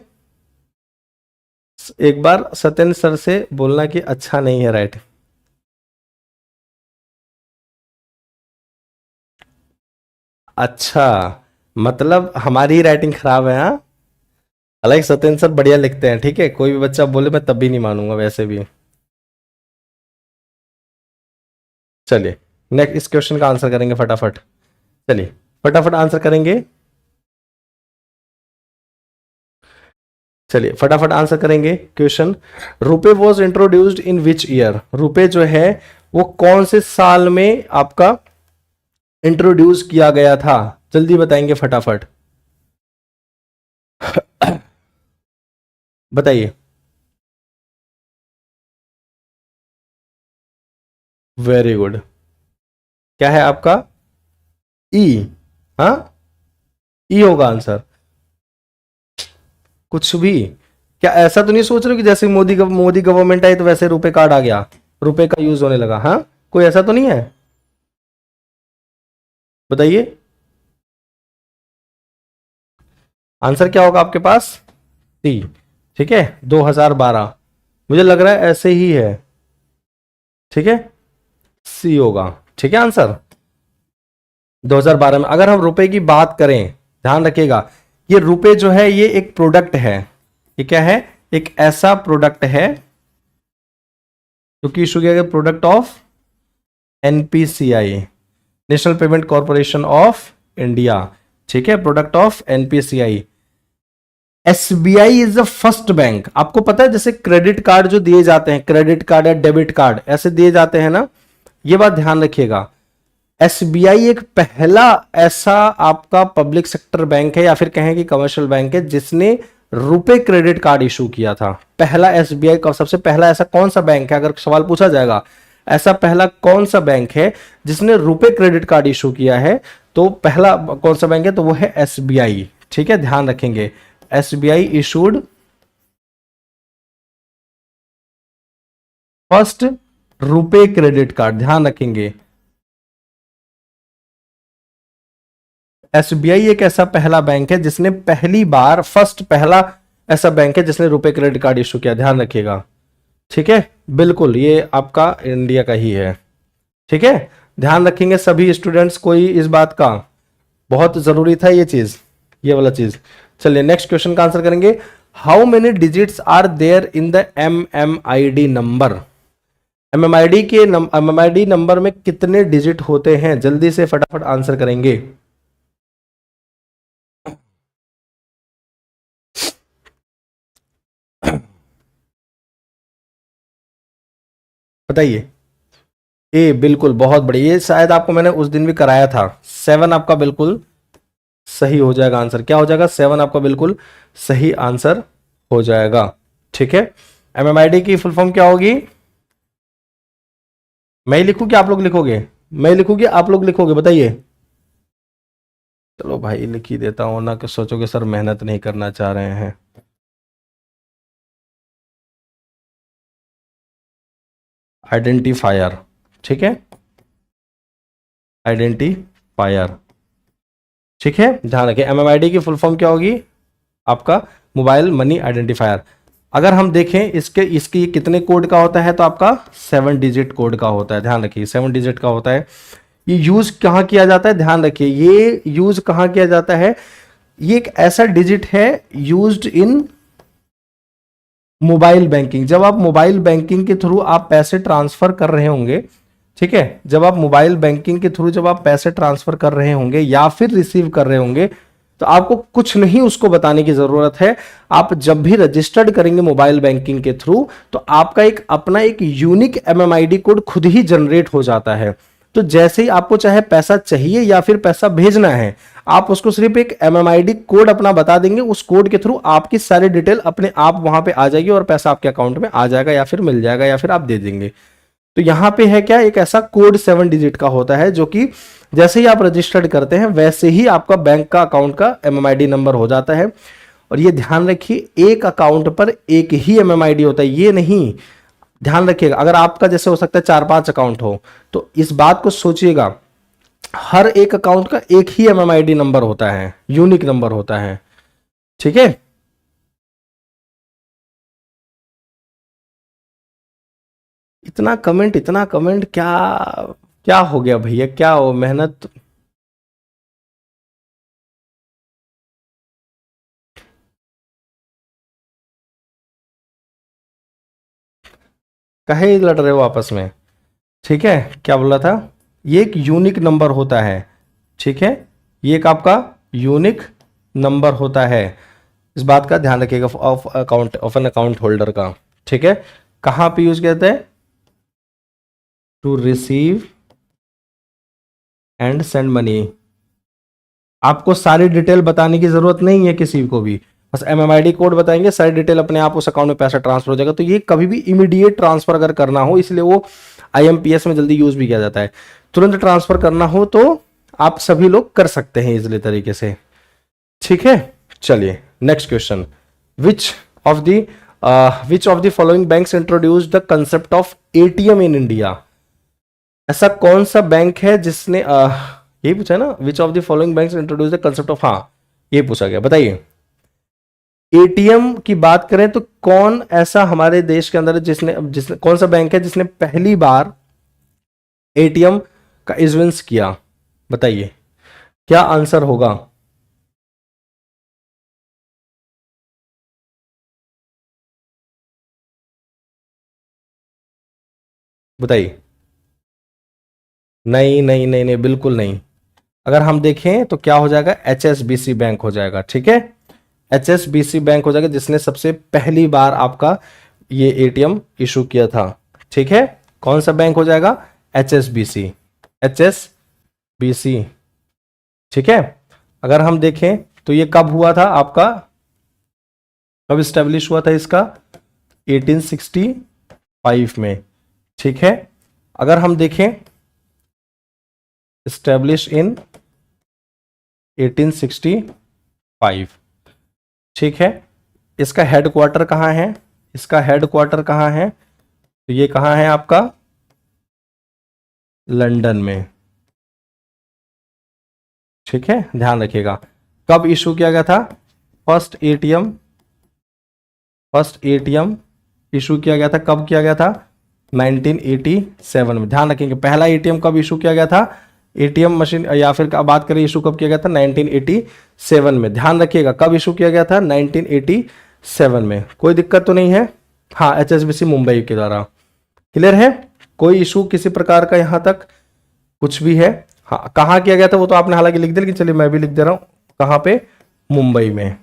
एक बार सत्येंद्र सर से बोलना कि अच्छा नहीं है राइट। अच्छा, मतलब हमारी राइटिंग खराब है हाँ। हालांकि सत्येंद्र सर बढ़िया लिखते हैं, ठीक है, कोई भी बच्चा बोले मैं तब भी नहीं मानूंगा वैसे भी। चलिए नेक्स्ट इस क्वेश्चन का आंसर करेंगे फटाफट, चलिए फटाफट आंसर करेंगे, चलिए फटाफट आंसर करेंगे क्वेश्चन। रुपए was introduced in which year, रुपए जो है वो कौन से साल में आपका इंट्रोड्यूस किया गया था? जल्दी बताएंगे फटाफट, बताइए। Very good. क्या है आपका? ई। हाँ, ई होगा आंसर। कुछ भी? क्या ऐसा तो नहीं सोच रहे हो कि जैसे मोदी गवर्नमेंट आई तो वैसे रुपए कार्ड आ गया, रुपए का यूज होने लगा? हाँ, कोई ऐसा तो नहीं है? बताइए आंसर क्या होगा आपके पास? सी। ठीक है, 2012। मुझे लग रहा है ऐसे ही है। ठीक है, सी होगा। ठीक है आंसर 2012 में। अगर हम रुपए की बात करें, ध्यान रखिएगा, ये रुपए जो है ये एक प्रोडक्ट है। ये क्या है? एक ऐसा प्रोडक्ट है जो कि इशू किया गया, product of NPCI, national payment corporation of India. ठीक है, product of NPCI. SBI is the first bank. आपको पता है जैसे क्रेडिट कार्ड जो दिए जाते हैं, क्रेडिट कार्ड या डेबिट कार्ड ऐसे दिए जाते हैं ना, ये बात ध्यान रखिएगा। एसबीआई एक पहला ऐसा आपका पब्लिक सेक्टर बैंक है या फिर कहें कि कमर्शियल बैंक है जिसने रुपए क्रेडिट कार्ड इशू किया था। पहला एसबीआई का सबसे पहला ऐसा कौन सा बैंक है, अगर सवाल पूछा जाएगा ऐसा पहला कौन सा बैंक है जिसने रुपए क्रेडिट कार्ड इशू किया है, तो पहला कौन सा बैंक है? तो वो है एसबीआई। ठीक है, ध्यान रखेंगे, एसबीआई इशूड फर्स्ट रुपए क्रेडिट कार्ड। ध्यान रखेंगे, एसबीआई एक ऐसा पहला बैंक है जिसने पहली बार, फर्स्ट पहला ऐसा बैंक है जिसने रुपए क्रेडिट कार्ड इशू किया। ध्यान रखिएगा। ठीक है, बिल्कुल ये आपका इंडिया का ही है। ठीक है, ध्यान रखेंगे सभी स्टूडेंट्स, कोई इस बात का, बहुत जरूरी था ये चीज, ये वाला चीज। चलिए नेक्स्ट क्वेश्चन का आंसर करेंगे। How many digits are there in the MMID number? एमएमआईडी नंबर में कितने डिजिट होते हैं? जल्दी से फटाफट आंसर करेंगे। बताइए। ए, बिल्कुल, बहुत बढ़िया। ये शायद आपको मैंने उस दिन भी कराया था। 7 आपका बिल्कुल सही हो जाएगा आंसर। क्या हो जाएगा? 7 आपका बिल्कुल सही आंसर हो जाएगा। ठीक है, एमएमआईडी की फुल फॉर्म क्या होगी? मैं ही लिखूं कि आप लोग लिखोगे? मैं लिखूं कि आप लोग लिखोगे? बताइए। चलो भाई लिख ही देता हूं ना, कि सोचोगे सर मेहनत नहीं करना चाह रहे हैं। आइडेंटिफायर। ठीक है, आइडेंटिफायर। ठीक है, ध्यान रखें, एमएमआईडी की फुल फॉर्म क्या होगी? आपका मोबाइल मनी आइडेंटिफायर। अगर हम देखें इसके इसकी कितने कोड का होता है, तो आपका 7 डिजिट कोड का होता है। ध्यान रखिए, 7 डिजिट का होता है। ये यूज कहां किया जाता है? ध्यान रखिए, ये यूज कहां किया जाता है? ये एक ऐसा डिजिट है यूज्ड इन मोबाइल बैंकिंग। जब आप मोबाइल बैंकिंग के थ्रू आप पैसे ट्रांसफर कर रहे होंगे, ठीक है, जब आप मोबाइल बैंकिंग के थ्रू जब आप पैसे ट्रांसफर कर रहे होंगे या फिर रिसीव कर रहे होंगे, तो आपको कुछ नहीं उसको बताने की जरूरत है। आप जब भी रजिस्टर्ड करेंगे मोबाइल बैंकिंग के थ्रू, तो आपका एक अपना एक यूनिक एमएमआईडी कोड खुद ही जनरेट हो जाता है। तो जैसे ही आपको चाहे पैसा चाहिए या फिर पैसा भेजना है, आप उसको सिर्फ एक एमएमआईडी कोड अपना बता देंगे, उस कोड के थ्रू आपकी सारी डिटेल अपने आप वहां पे आ जाएगी और पैसा आपके अकाउंट में आ जाएगा या फिर मिल जाएगा या फिर आप दे देंगे। तो यहां पे है क्या, एक ऐसा कोड 7 डिजिट का होता है जो कि जैसे ही आप रजिस्टर्ड करते हैं वैसे ही आपका बैंक का अकाउंट का एमएमआईडी नंबर हो जाता है। और ये ध्यान रखिए, एक अकाउंट पर एक ही एमएमआईडी होता है, ये नहीं। ध्यान रखिएगा, अगर आपका जैसे हो सकता है 4-5 अकाउंट हो, तो इस बात को सोचिएगा, हर एक अकाउंट का एक ही एमएमआईडी नंबर होता है, यूनिक नंबर होता है। ठीक है, इतना कमेंट क्या? क्या हो गया भैया, क्या हो मेहनत? कहे लड़ रहे हो आपस में? ठीक है, क्या बोला था? ये एक यूनिक नंबर होता है। ठीक है, ये एक आपका यूनिक नंबर होता है। इस बात का ध्यान रखिएगा, of account, of an account holder का। ठीक है, कहां पे यूज करते हैं? To receive and send money. आपको सारी डिटेल बताने की जरूरत नहीं है किसी को भी, बस MMID कोड बताएंगे, सारी डिटेल अपने आप उस अकाउंट में पैसा ट्रांसफर हो जाएगा। तो ये कभी भी इमीडिएट ट्रांसफर अगर करना हो, इसलिए वो IMPS में जल्दी यूज भी किया जाता है। तुरंत ट्रांसफर करना हो तो आप सभी लोग कर सकते हैं इजिली तरीके से, ठीक है। चलिए next question, which of the following banks introduce the concept of ATM in India. ऐसा कौन सा बैंक है जिसने यही पूछा है ना, विच of the following banks introduce the concept of, हाँ ये पूछा गया। बताइए ATM की बात करें तो कौन ऐसा हमारे देश के अंदर जिसने कौन सा बैंक है जिसने पहली बार ATM का इश्यूएंस किया। बताइए क्या आंसर होगा। बताइए। नहीं नहीं नहीं नहीं, बिल्कुल नहीं। अगर हम देखें तो क्या हो जाएगा, HSBC बैंक हो जाएगा, ठीक है। HSBC बैंक हो जाएगा जिसने सबसे पहली बार आपका ये ATM इशू किया था, ठीक है। कौन सा बैंक हो जाएगा, HSBC, ठीक है। अगर हम देखें तो ये कब हुआ था आपका, कब स्टैब्लिश हुआ था इसका, 1865 में, ठीक है। अगर हम देखें स्टैब्लिश इन 1865, ठीक है। इसका हेडक्वार्टर कहाँ है, इसका हेडक्वार्टर कहाँ है, तो ये कहाँ है आपका, लंदन में, ठीक है। ध्यान रखिएगा कब इशू किया गया था, फर्स्ट एटीएम इशू किया गया था, कब किया गया था, 1987 में। ध्यान रखेंगे पहला ATM कब इशू किया गया था, ATM मशीन, या फिर बात करें इशू कब किया गया था, 1987 में। ध्यान रखिएगा कब इशू किया गया था, 1987 में। कोई दिक्कत तो नहीं है, हाँ HSBC मुंबई के द्वारा, क्लियर है। कोई इशू किसी प्रकार का यहां तक कुछ भी है, हाँ कहाँ किया गया था वो तो आपने हालांकि लिख दिया, लेकिन चलिए मैं भी लिख दे रहा हूं, कहां पे, मुंबई में,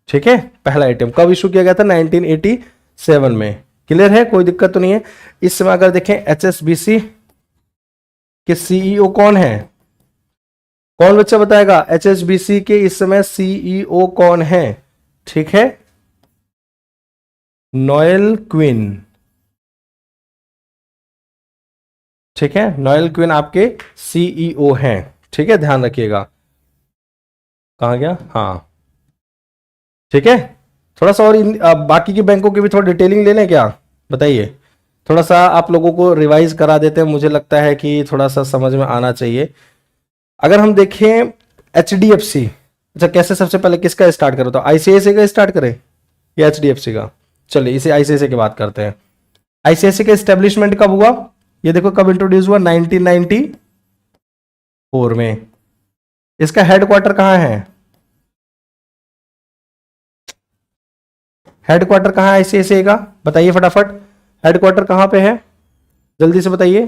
ठीक है। पहला ATM कब इशू किया गया था, 1987 में, क्लियर है, कोई दिक्कत तो नहीं है। इस समय अगर देखें HSBC के CEO कौन है, कौन बच्चा बताएगा, HSBC के इस समय CEO कौन है, ठीक है, नोएल क्विन, ठीक है। नोएल क्विन आपके CEO हैं, ठीक है, ध्यान रखिएगा। कहां गया, हाँ ठीक है। थोड़ा सा और बाकी के बैंकों की भी थोड़ा डिटेलिंग ले लें क्या, बताइए। थोड़ा सा आप लोगों को रिवाइज करा देते हैं, मुझे लगता है कि थोड़ा सा समझ में आना चाहिए। अगर हम देखें HDFC, अच्छा कैसे, सबसे पहले किसका स्टार्ट करें, तो ICICI का स्टार्ट करें या HDFC का। चलिए इसे ICICI की बात करते हैं। ICICI का एस्टेब्लिशमेंट कब हुआ, ये देखो कब इंट्रोड्यूस हुआ, 1994 में। इसका हेडक्वार्टर कहां है, हेडक्वार्टर कहां है ICICI का, बताइए फटाफट, हेडक्वार्टर कहां पे है, जल्दी से बताइए।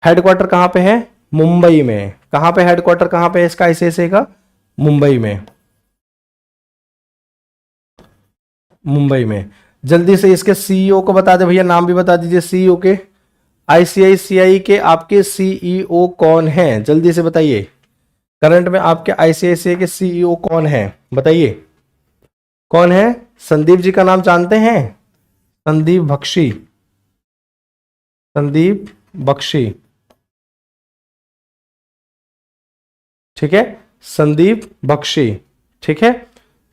हेडक्वार्टर कहां पे है, मुंबई में। कहां पे हेडक्वार्टर, कहां पे है इसका ICICI का, मुंबई में, मुंबई में। जल्दी से इसके CEO को बता दे भैया, नाम भी बता दीजिए CEO के। ICICI के आपके CEO कौन हैं, जल्दी से बताइए। करंट में आपके ICICI के CEO कौन है, बताइए कौन है। संदीप जी का नाम जानते हैं, संदीप बख्शी, संदीप बख्शी, ठीक है, संदीप बख्शी, ठीक है।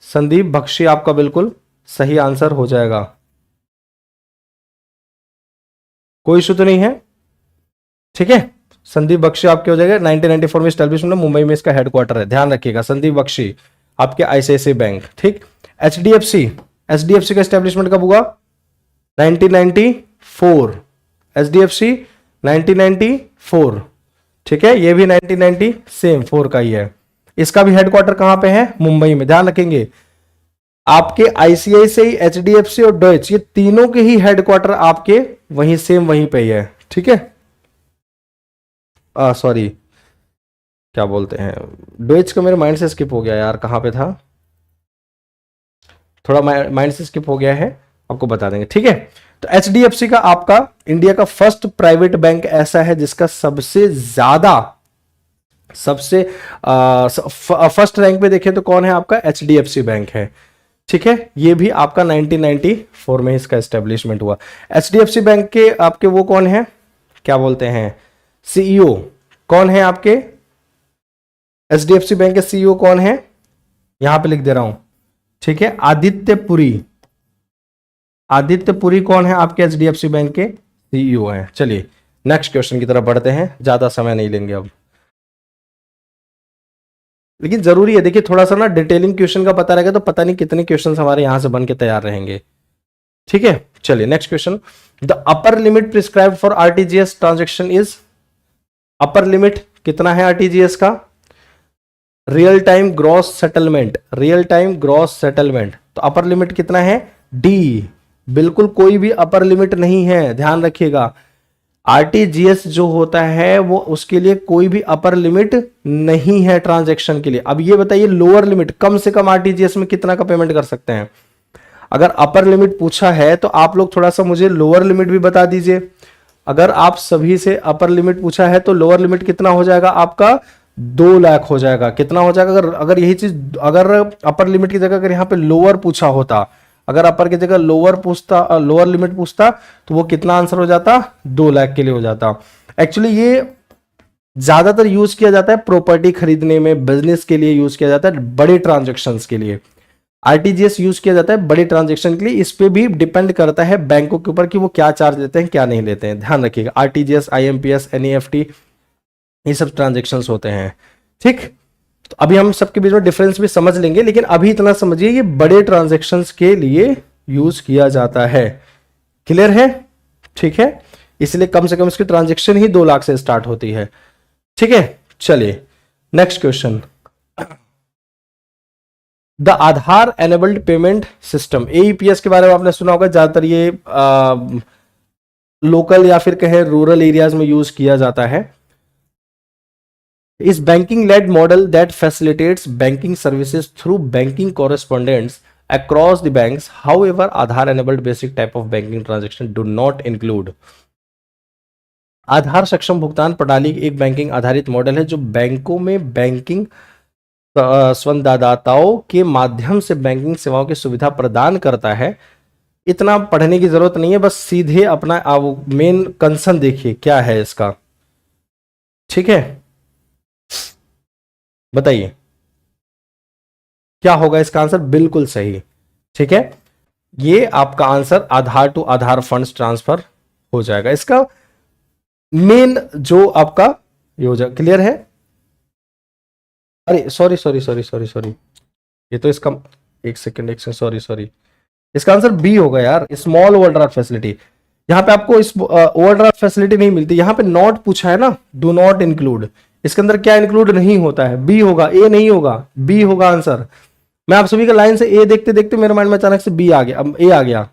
संदीप बख्शी आपका बिल्कुल सही आंसर हो जाएगा, कोई इशू तो नहीं है, ठीक है। संदीप बख्शी आपके हो जाएगा, 1994 में स्टैब्लिश हुआ, मुंबई में इसका हेडक्वार्टर है, ध्यान रखिएगा। संदीप बख्शी आपके ICICI बैंक, ठीक। HDFC का स्टैब्लिशमेंट कब हुआ, 1994, HDFC 1994, ठीक है। ये भी 1990 सेम 4 का ही है। इसका भी हेडक्वार्टर कहां पे है, मुंबई में। ध्यान रखेंगे आपके ICICI, HDFC और डॉइच, ये तीनों के ही हेडक्वार्टर आपके वहीं सेम वहीं पे ही है, ठीक है। सॉरी क्या बोलते हैं, डॉइच का मेरे माइंड से स्किप हो गया यार, कहां पे था, थोड़ा माइंड से स्किप हो गया है, आपको बता देंगे, ठीक है। तो एचडीएफसी का आपका इंडिया का फर्स्ट प्राइवेट बैंक ऐसा है जिसका सबसे ज्यादा फर्स्ट रैंक पे देखें तो कौन है आपका, एचडीएफसी बैंक है। ठीक है, ये भी आपका 1994 में इसका एस्टेब्लिशमेंट हुआ। एचडीएफसी बैंक के आपके वो कौन है, क्या बोलते हैं, सीईओ कौन है आपके, एचडीएफसी बैंक के सीईओ कौन है, यहां पे लिख दे रहा हूं। ठीक है, आदित्य पुरी। आदित्य पुरी कौन है आपके एचडीएफसी बैंक के सीईओ हैं। चलिए नेक्स्ट क्वेश्चन की तरफ बढ़ते हैं, ज्यादा समय नहीं लेंगे अब, लेकिन जरूरी है देखिए थोड़ा सा ना डिटेलिंग क्वेश्चन का पता रहेगा तो पता नहीं कितने क्वेश्चन हमारे यहां से बन के तैयार रहेंगे। ठीक है, चलिए next question. The upper limit prescribed for RTGS transaction is, upper limit कितना है आरटीजीएस का, real time gross settlement, real time gross settlement, तो अपर लिमिट कितना है, डी। बिल्कुल कोई भी अपर लिमिट नहीं है, ध्यान रखिएगा। आरटीजीएस जो होता है वो उसके लिए कोई भी अपर लिमिट नहीं है ट्रांजैक्शन के लिए। अब ये बताइए लोअर लिमिट कम से कम आरटीजीएस में कितना का पेमेंट कर सकते हैं। अगर अपर लिमिट पूछा है तो आप लोग थोड़ा सा मुझे लोअर लिमिट भी बता दीजिए। अगर आप सभी से अपर लिमिट पूछा है तो लोअर लिमिट कितना हो जाएगा आपका, 2 लाख हो जाएगा। कितना हो जाएगा, अगर यही चीज, अगर अपर लिमिट की जगह अगर यहाँ पे लोअर पूछा होता, अगर अपर की जगह लोअर पूछता, लोअर लिमिट पूछता, तो वो कितना आंसर हो जाता, 2 लाख के लिए हो जाता। एक्चुअली ये ज्यादातर यूज किया जाता है प्रॉपर्टी खरीदने में, बिजनेस के लिए यूज किया जाता है, बड़े ट्रांजेक्शन्स के लिए आरटीजीएस यूज किया जाता है, बड़े ट्रांजेक्शन के लिए। इस पे भी डिपेंड करता है बैंकों के ऊपर कि वो क्या चार्ज लेते हैं क्या नहीं लेते हैं, ध्यान रखिएगा। आरटीजीएस, आईएमपीएस, एनईएफटी, ये सब ट्रांजेक्शन्स होते हैं। ठीक, तो अभी हम सबके बीच में डिफरेंस भी समझ लेंगे, लेकिन अभी इतना समझिए ये बड़े ट्रांजैक्शंस के लिए यूज किया जाता है। क्लियर है, ठीक है, इसलिए कम से कम इसकी ट्रांजैक्शन ही 2 लाख से स्टार्ट होती है। ठीक है, चलिए next question. The Aadhaar enabled payment system, AEPS के बारे में आपने सुना होगा, ज्यादातर ये लोकल या फिर कहें रूरल एरियाज में यूज किया जाता है। is banking led model that facilitates banking services through banking correspondents across the banks. However, Aadhaar enabled basic type of banking transaction do not include. आधार सक्षम भुगतान प्रणाली एक बैंकिंग आधारित मॉडल है जो बैंकों में बैंकिंग संवाददाताओं के माध्यम से बैंकिंग सेवाओं की सुविधा प्रदान करता है। इतना पढ़ने की जरूरत नहीं है, बस सीधे अपना मेन कंसर्न देखिए क्या है इसका। ठीक है, बताइए क्या होगा इसका आंसर, बिल्कुल सही। ठीक है, ये आपका answer Aadhaar to Aadhaar funds transfer हो जाएगा। इसका मेन जो आपका योजना क्लियर है। अरे sorry sorry sorry sorry sorry, ये तो इसका एक सेकंड सॉरी, इसका आंसर बी होगा यार, स्मॉल ओवरड्राफ्ट फैसिलिटी। यहां पे आपको इस ओवरड्राफ्ट फैसिलिटी नहीं मिलती, यहां पे नॉट पूछा है ना, डू नॉट इंक्लूड। इसके अंदर क्या इंक्लूड नहीं होता है, बी होगा, ए नहीं होगा, बी होगा आंसर। मैं आप सभी का लाइन से ए देखते देखते मेरे माइंड में अचानक से बी आ गया, अब ए आ गया,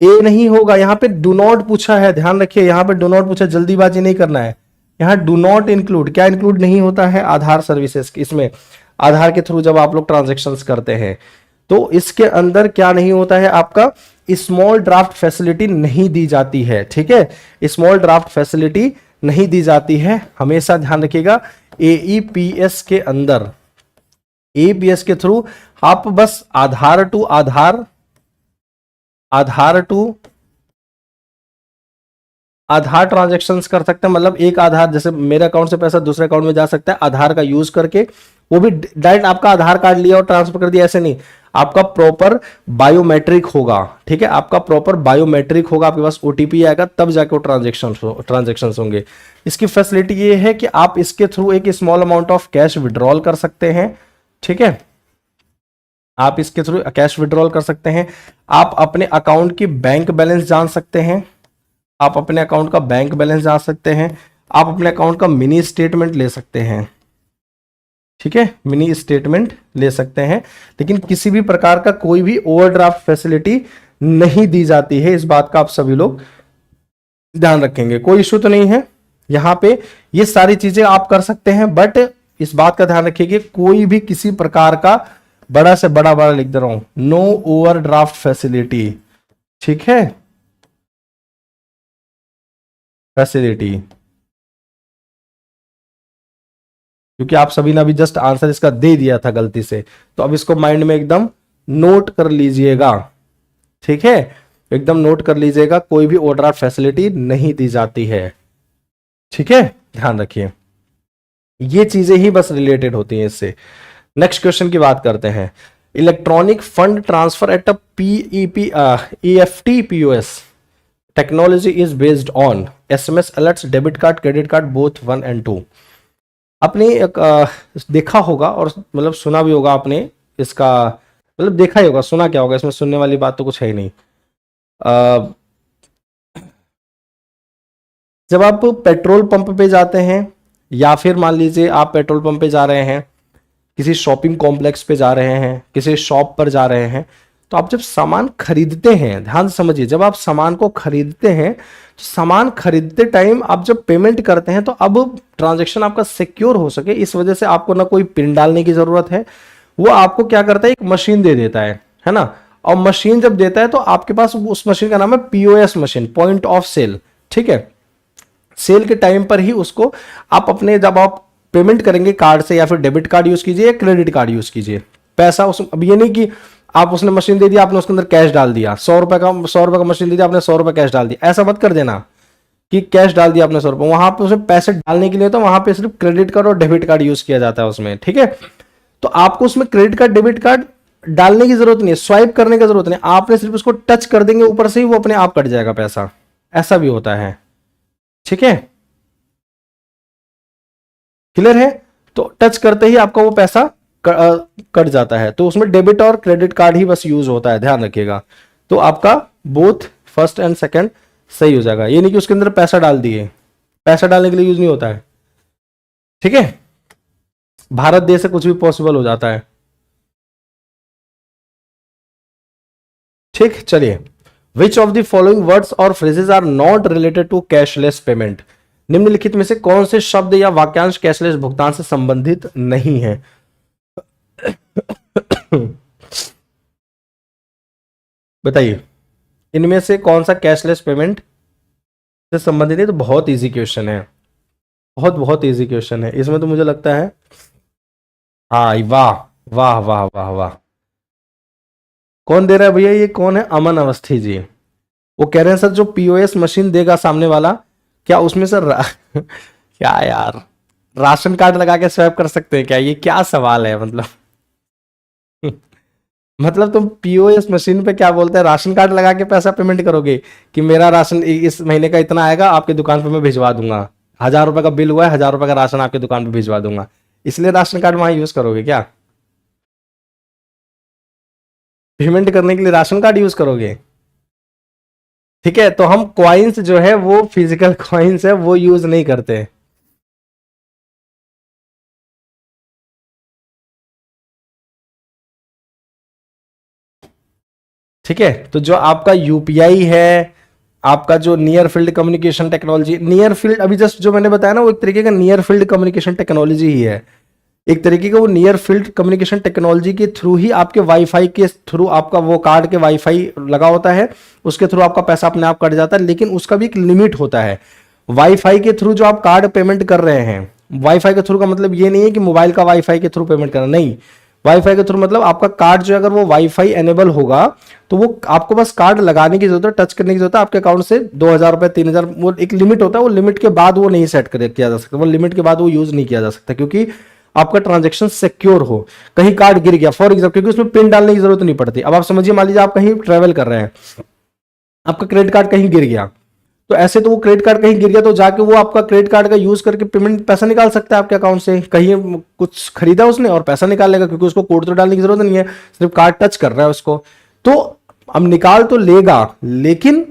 ए नहीं होगा। यहाँ पे डू नॉट पूछा है, ध्यान रखिए, यहाँ पे डू नॉट पूछा, जल्दीबाजी नहीं करना है। यहाँ डू नॉट इंक्लूड, क्या इंक्लूड नहीं होता है, आधार सर्विसेज। इसमें आधार के थ्रू जब आप लोग ट्रांजेक्शन्स करते हैं तो इसके अंदर क्या नहीं होता है, आपका स्मॉल ड्राफ्ट फैसिलिटी नहीं दी जाती है। ठीक है, स्मॉल ड्राफ्ट फैसिलिटी नहीं दी जाती है, हमेशा ध्यान रखिएगा। एईपीएस के अंदर, एईपीएस के थ्रू आप बस Aadhaar to Aadhaar, Aadhaar to Aadhaar transactions कर सकते हैं। मतलब एक आधार, जैसे मेरे अकाउंट से पैसा दूसरे अकाउंट में जा सकता है आधार का यूज करके, वो भी डायरेक्ट आपका आधार कार्ड लिया और ट्रांसफर कर दिया, ऐसे नहीं। आपका प्रॉपर बायोमेट्रिक होगा। ठीक है, आपका प्रॉपर बायोमेट्रिक होगा, आपके पास ओटीपी आएगा तब जाके वो ट्रांजैक्शंस होंगे। इसकी फैसिलिटी ये है कि आप इसके थ्रू एक small amount of cash withdrawal कर सकते हैं। ठीक है, आप इसके थ्रू कैश विड्रॉल कर सकते हैं। आप अपने अकाउंट की बैंक बैलेंस जान सकते हैं, आप अपने अकाउंट का बैंक बैलेंस जान सकते हैं, आप अपने अकाउंट का मिनी स्टेटमेंट ले सकते हैं। ठीक है, मिनी स्टेटमेंट ले सकते हैं, लेकिन किसी भी प्रकार का कोई भी ओवरड्राफ्ट फैसिलिटी नहीं दी जाती है। इस बात का आप सभी लोग ध्यान रखेंगे, कोई इशू तो नहीं है। यहां पे ये सारी चीजें आप कर सकते हैं, बट इस बात का ध्यान रखिए कि कोई भी किसी प्रकार का बड़ा से बड़ा लिख दे रहा हूं, नो ओवरड्राफ्ट फैसिलिटी। ठीक है, फैसिलिटी, क्योंकि आप सभी ने अभी जस्ट आंसर इसका दे दिया था गलती से, तो अब इसको माइंड में एकदम नोट कर लीजिएगा, ठीक है, एकदम नोट कर लीजिएगा, कोई भी ओवरड्राफ्ट फैसिलिटी नहीं दी जाती है, ठीक है, ध्यान रखिए, ये चीजें ही बस रिलेटेड होती हैं इससे। नेक्स्ट क्वेश्चन की बात करते हैं, electronic fund transfer at a PEP EFT POS technology is based on SMS alerts, debit card, credit card, both 1 and 2। आपने एक देखा होगा और मतलब सुना भी होगा आपने इसका, मतलब देखा ही होगा, सुना क्या होगा, इसमें सुनने वाली बात तो कुछ है ही नहीं। जब आप पेट्रोल पंप पे जाते हैं, या फिर मान लीजिए आप पेट्रोल पंप पे जा रहे हैं, किसी शॉपिंग कॉम्प्लेक्स पे जा रहे हैं, किसी शॉप पर जा रहे हैं, तो आप जब सामान खरीदते हैं, ध्यान से समझिए, जब आप सामान को खरीदते हैं तो सामान खरीदते टाइम आप जब पेमेंट करते हैं तो अब ट्रांजैक्शन आपका सिक्योर हो सके इस वजह से आपको ना कोई पिन डालने की जरूरत है, वो आपको क्या करता है, एक मशीन दे देता है ना, और मशीन जब देता है तो आपके पास उस मशीन का नाम है POS machine, point of sale, ठीक है। सेल के टाइम पर ही उसको आप अपने, जब आप पेमेंट करेंगे कार्ड से या फिर डेबिट कार्ड यूज कीजिए या क्रेडिट कार्ड यूज कीजिए, पैसा उस, अब ये नहीं कि आप उसने मशीन दे दिया आपने उसके अंदर कैश डाल दिया, 100 रुपए का मशीन दे दिया आपने 100 रुपए कैश डाल दिया, ऐसा मत कर देना कि कैश डाल दिया आपने 100 रुपए, वहां पे उसमें पैसे डालने के लिए तो वहां पे सिर्फ क्रेडिट कार्ड और डेबिट कार्ड यूज किया जाता है उसमें, ठीक है। तो आपको उसमें क्रेडिट कार्ड डेबिट कार्ड डालने की जरूरत नहीं है, स्वाइप करने की जरूरत नहीं, आपने सिर्फ उसको टच कर देंगे ऊपर से ही वो अपने आप कट जाएगा पैसा, ऐसा भी होता है, ठीक है, क्लियर है। तो टच करते ही आपका वो पैसा कट जाता है, तो उसमें डेबिट और क्रेडिट कार्ड ही बस यूज होता है, ध्यान रखिएगा। तो आपका बोथ फर्स्ट एंड सेकंड सही हो जाएगा, ये नहीं कि उसके अंदर पैसा डाल दिए, पैसा डालने के लिए यूज नहीं होता है, ठीक है। भारत देश से कुछ भी पॉसिबल हो जाता है, ठीक, चलिए। Which of the following words और phrases are not related to cashless payment, निम्नलिखित में से कौन से शब्द या वाक्यांश कैशलेस भुगतान से संबंधित नहीं है। बताइए इनमें से कौन सा कैशलेस पेमेंट से संबंधित है। तो बहुत इजी क्वेश्चन है, बहुत बहुत इजी क्वेश्चन है, इसमें तो मुझे लगता है, हाँ वाह वाह वाह वाह वाह, कौन दे रहा है भैया, ये कौन है, अमन अवस्थी जी। वो कह रहे हैं सर जो पीओएस मशीन देगा सामने वाला, क्या उसमें सर क्या यार, राशन कार्ड लगा के स्वैप कर सकते हैं क्या, ये क्या सवाल है मतलब। मतलब तुम पीओएस मशीन पे क्या बोलते हैं, राशन कार्ड लगा के पैसा पेमेंट करोगे कि मेरा राशन इस महीने का इतना आएगा आपके दुकान पे मैं भिजवा दूंगा, 1,000 रुपए का बिल हुआ है, 1,000 रुपए का राशन आपके दुकान पे भिजवा दूंगा, इसलिए राशन कार्ड वहां यूज करोगे क्या, पेमेंट करने के लिए राशन कार्ड यूज करोगे, ठीक है। तो हम कॉइन्स जो है वो फिजिकल कॉइन्स है वो यूज नहीं करते, ठीक है। तो जो आपका यूपीआई है, आपका जो near field communication technology, near field अभी जस्ट जो मैंने बताया ना वो एक तरीके का नियर फील्ड कम्युनिकेशन टेक्नोलॉजी ही है, एक तरीके का वो नियर फील्ड कम्युनिकेशन टेक्नोलॉजी के थ्रू ही आपके वाईफाई के थ्रू आपका वो कार्ड के वाईफाई लगा होता है, उसके थ्रू आपका पैसा अपने आप कट जाता है, लेकिन उसका भी एक लिमिट होता है। वाईफाई के थ्रू जो आप कार्ड पेमेंट कर रहे हैं, वाईफाई के थ्रू का मतलब ये नहीं है कि मोबाइल का वाईफाई के थ्रू पेमेंट करना, नहीं, वाईफाई के थ्रू मतलब आपका कार्ड जो अगर वो वाईफाई एनेबल होगा तो वो आपको बस कार्ड लगाने की जरूरत है, टच करने की जरूरत है, आपके अकाउंट से 2,000 रुपए 3,000, वो एक लिमिट होता है, वो लिमिट के बाद वो नहीं सेट किया जा सकता, वो लिमिट के बाद वो यूज नहीं किया जा सकता, क्योंकि आपका ट्रांजेक्शन सिक्योर हो, कहीं कार्ड गिर गया फॉर एग्जाम्पल, क्योंकि उसमें पिन डालने की जरूरत नहीं पड़ती। अब आप समझिए, मान लीजिए आप कहीं ट्रेवल कर रहे हैं, आपका क्रेडिट कार्ड कहीं गिर गया, तो ऐसे तो वो क्रेडिट कार्ड कहीं गिर गया तो जाके वो आपका क्रेडिट कार्ड का यूज करके पेमेंट पैसा निकाल सकता है आपके अकाउंट से, कहीं कुछ खरीदा उसने और पैसा निकाल लेगा, क्योंकि उसको कोड तो डालने की जरूरत नहीं है, सिर्फ कार्ड टच कर रहा है उसको, तो अब निकाल तो लेगा, लेकिन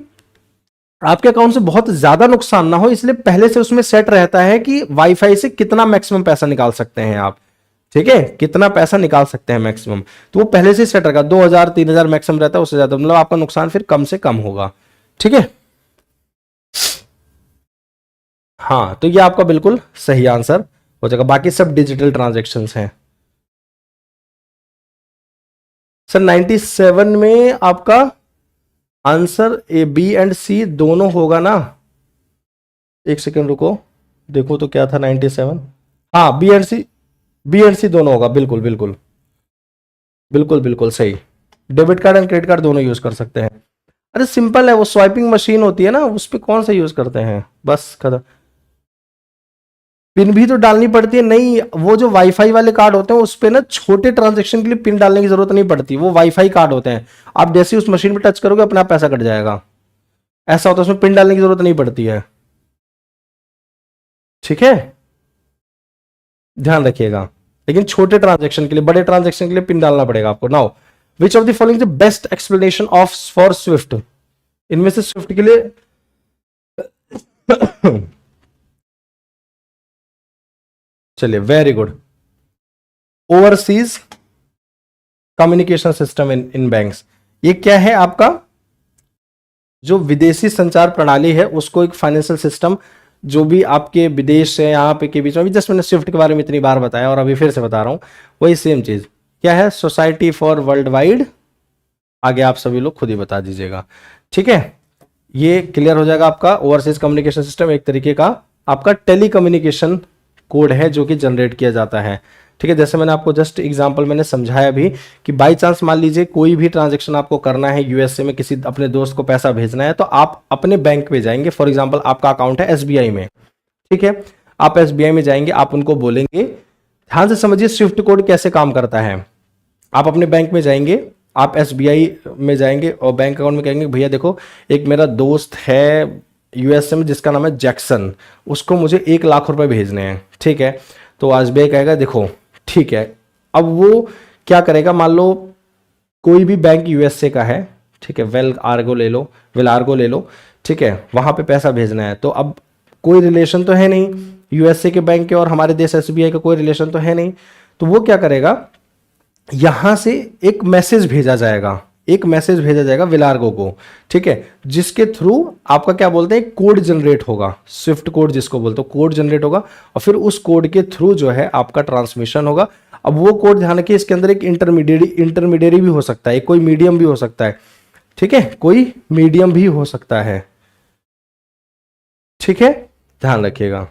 आपके अकाउंट से बहुत ज्यादा नुकसान ना हो, इसलिए पहले से उसमें सेट रहता है कि वाईफाई से कितना मैक्सिमम पैसा निकाल सकते हैं आप, ठीक है, कितना पैसा निकाल सकते हैं मैक्सिमम, तो वो पहले से सेट रहेगा, 2,000 3,000 मैक्सिमम रहता है, उससे ज्यादा मतलब आपका नुकसान फिर कम से कम होगा, ठीक है। हाँ तो ये आपका बिल्कुल सही आंसर हो जाएगा, बाकी सब डिजिटल ट्रांजेक्शन्स हैं। सर 97 में आपका आंसर ए बी एंड सी दोनों होगा ना, एक सेकेंड रुको, देखो तो क्या था 97। हाँ, बी एंड सी दोनों होगा, बिल्कुल बिल्कुल बिल्कुल बिल्कुल सही। Debit card and credit card दोनों यूज कर सकते हैं। अरे सिंपल है, वो स्वाइपिंग मशीन होती है ना, उस पर कौन सा यूज करते हैं, बस खत्म। पिन भी तो डालनी पड़ती है, नहीं वो जो वाईफाई वाले कार्ड होते हैं उस पे ना छोटे ट्रांजेक्शन के लिए पिन डालने की जरूरत नहीं पड़ती, वो वाईफाई कार्ड होते हैं। आप जैसे ही उस मशीन पे टच करोगे अपना पैसा कट जाएगा, ऐसा होता है, उसमें पिन डालने की जरूरत नहीं पड़ती है। ठीक है, ध्यान रखिएगा। लेकिन छोटे ट्रांजेक्शन के लिए, बड़े ट्रांजेक्शन के लिए पिन डालना पड़ेगा आपको। Now which of the following the best explanation of for Swift, इनमें से स्विफ्ट के लिए चलिए, very good. Overseas communication system in banks, ये क्या है आपका, जो विदेशी संचार प्रणाली है उसको एक फाइनेंशियल सिस्टम, जो भी आपके विदेश से यहाँ पे के बीच में, अभी जस्ट मैंने स्विफ्ट के बारे में इतनी बार बताया और अभी फिर से बता रहा हूँ, वही सेम चीज क्या है, सोसाइटी फॉर वर्ल्ड वाइड। आगे आप सभी लोग खुद ही बता दीजिएगा। ठीक है, ये क्लियर हो जाएगा आपका। ओवरसीज कम्युनिकेशन सिस्टम एक तरीके का आपका टेली कम्युनिकेशन कोड है जो कि जनरेट किया जाता है। ठीक है, जैसे मैंने आपको जस्ट एग्जांपल मैंने समझाया भी कि बाई चांस मान लीजिए कोई भी ट्रांजैक्शन आपको करना है, यूएसए में किसी अपने दोस्त को पैसा भेजना है, तो आप अपने बैंक में जाएंगे। फॉर एग्जांपल आपका अकाउंट है एसबीआई में, ठीक है, आप एसबीआई में जाएंगे, आप उनको बोलेंगे, ध्यान से समझिए स्विफ्ट कोड कैसे काम करता है। आप अपने बैंक में जाएंगे, आप एसबीआई में जाएंगे और बैंक अकाउंट में कहेंगे भैया देखो एक मेरा दोस्त है यूएसए में जिसका नाम है जैक्सन, उसको मुझे 1 लाख रुपए भेजने हैं। ठीक है, तो एसबीआई कहेगा देखो ठीक है। अब वो क्या करेगा, मान लो कोई भी बैंक यूएसए का है, ठीक है, वेल आर्गो ले लो, ठीक है, वहां पे पैसा भेजना है, तो अब कोई रिलेशन तो है नहीं यूएसए के बैंक के और हमारे देश एसबीआई का, कोई रिलेशन तो है नहीं, तो वो क्या करेगा, यहां से एक मैसेज भेजा जाएगा, एक मैसेज भेजा जाएगा विलार्गो को, ठीक है, जिसके थ्रू आपका क्या बोलते हैं कोड जनरेट होगा, स्विफ्ट कोड जिसको बोलते हो, कोड जनरेट होगा और फिर उस कोड के थ्रू जो है आपका ट्रांसमिशन होगा। अब वो कोड ध्यान रखिए इसके अंदर एक इंटरमीडियरी भी हो सकता है, कोई मीडियम भी हो सकता है, ठीक है, कोई मीडियम भी हो सकता है। ठीक है, ध्यान रखिएगा।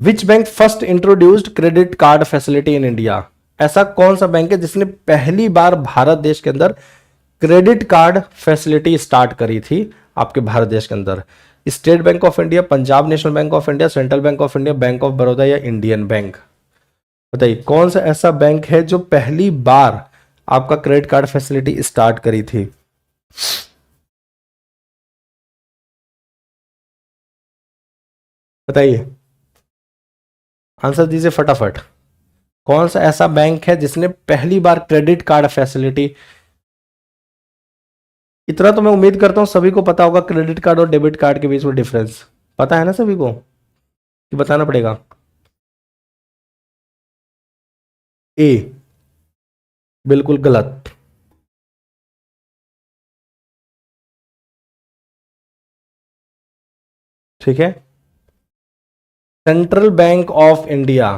Which bank first introduced credit card facility in India, ऐसा कौन सा बैंक है जिसने पहली बार भारत देश के अंदर क्रेडिट कार्ड फैसिलिटी स्टार्ट करी थी आपके भारत देश के अंदर। State Bank of India, Punjab national bank of India, central Bank of India, bank of Baroda या इंडियन बैंक, बताइए कौन सा ऐसा बैंक है जो पहली बार आपका क्रेडिट कार्ड फैसिलिटी स्टार्ट करी थी। बताइए, आंसर दीजिए फटाफट। कौन सा ऐसा बैंक है जिसने पहली बार क्रेडिट कार्ड फैसिलिटी, इतना तो मैं उम्मीद करता हूं सभी को पता होगा क्रेडिट कार्ड और डेबिट कार्ड के बीच में डिफरेंस, पता है ना सभी को कि बताना पड़ेगा। ए, बिल्कुल गलत। ठीक है, सेंट्रल बैंक ऑफ इंडिया,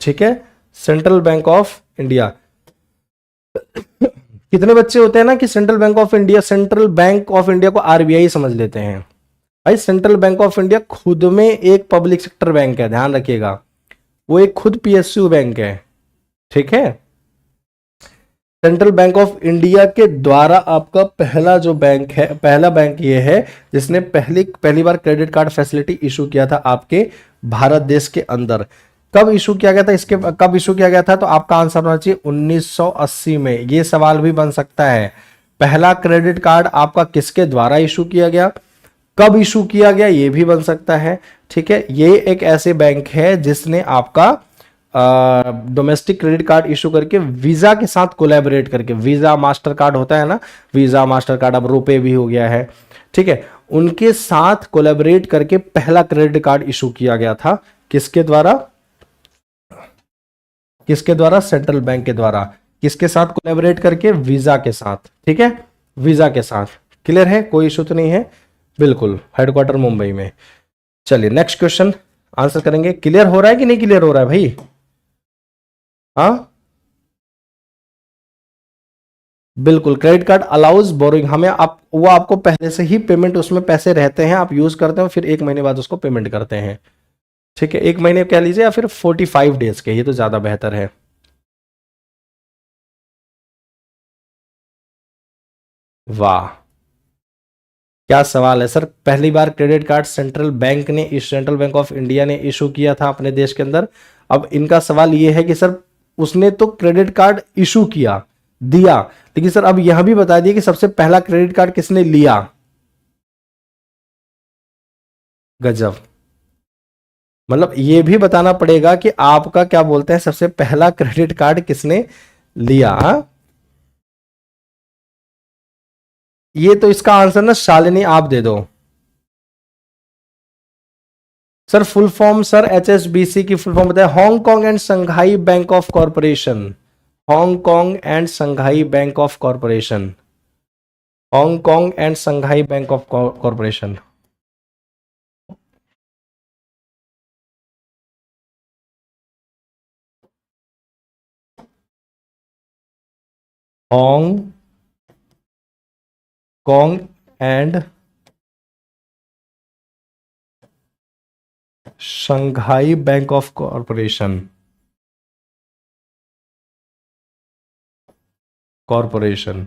ठीक है, सेंट्रल बैंक ऑफ इंडिया। कितने बच्चे होते हैं ना कि सेंट्रल बैंक ऑफ इंडिया को आरबीआई समझ लेते हैं। भाई सेंट्रल बैंक ऑफ इंडिया खुद में एक पब्लिक सेक्टर बैंक है, ध्यान रखिएगा, वो एक खुद पीएसयू बैंक है। ठीक है, सेंट्रल बैंक ऑफ इंडिया के द्वारा आपका पहला जो बैंक है, पहला बैंक ये है जिसने पहली बार क्रेडिट कार्ड फैसिलिटी इशू किया था आपके भारत देश के अंदर। कब इशू किया गया था, इसके कब इशू किया गया था, तो आपका आंसर होना चाहिए 1980 में। ये सवाल भी बन सकता है, पहला क्रेडिट कार्ड आपका किसके द्वारा इशू किया गया, कब इशू किया गया, ये भी बन सकता है। ठीक है, ये एक ऐसे बैंक है जिसने आपका डोमेस्टिक क्रेडिट कार्ड इशू करके वीजा के साथ कोलैबोरेट करके, वीजा मास्टर कार्ड होता है ना, वीजा मास्टर कार्ड अब रुपए भी हो गया है, ठीक है, उनके साथ कोलैबोरेट करके पहला क्रेडिट कार्ड इशू किया गया था। किसके द्वारा, किसके द्वारा, सेंट्रल बैंक के द्वारा। किसके साथ कोलैबोरेट करके, वीजा के साथ। ठीक है, वीजा के साथ। क्लियर है, कोई इशू तो नहीं है, बिल्कुल, हेडक्वार्टर मुंबई में। चलिए नेक्स्ट क्वेश्चन आंसर करेंगे। क्लियर हो रहा है कि नहीं क्लियर हो रहा है भाई, हाँ बिल्कुल, क्रेडिट कार्ड अलाउज बोरोइंग, हमें आप वो आपको पहले से ही पेमेंट उसमें पैसे रहते हैं, आप यूज करते हो, फिर 1 महीने बाद उसको पेमेंट करते हैं। ठीक है, 1 महीने कह लीजिए या फिर 45 डेज के, ये तो ज्यादा बेहतर है। वाह, क्या सवाल है सर। पहली बार credit card Central Bank of India ने इशू किया था अपने देश के अंदर। अब इनका सवाल ये है कि सर उसने तो क्रेडिट कार्ड इशू किया, दिया, लेकिन सर अब यह भी बता दिए कि सबसे पहला क्रेडिट कार्ड किसने लिया। गजब, मतलब ये भी बताना पड़ेगा कि आपका क्या बोलते हैं सबसे पहला क्रेडिट कार्ड किसने लिया। ये तो इसका आंसर ना शालिनी आप दे दो। Sir full form sir HSBC की फुल फॉर्म बताए, Hong Kong and Shanghai bank of corporation. Hong Kong and Shanghai bank of corporation. Hong Kong and Shanghai bank of corporation. Hong Kong and Shanghai bank of corporation. Corporation,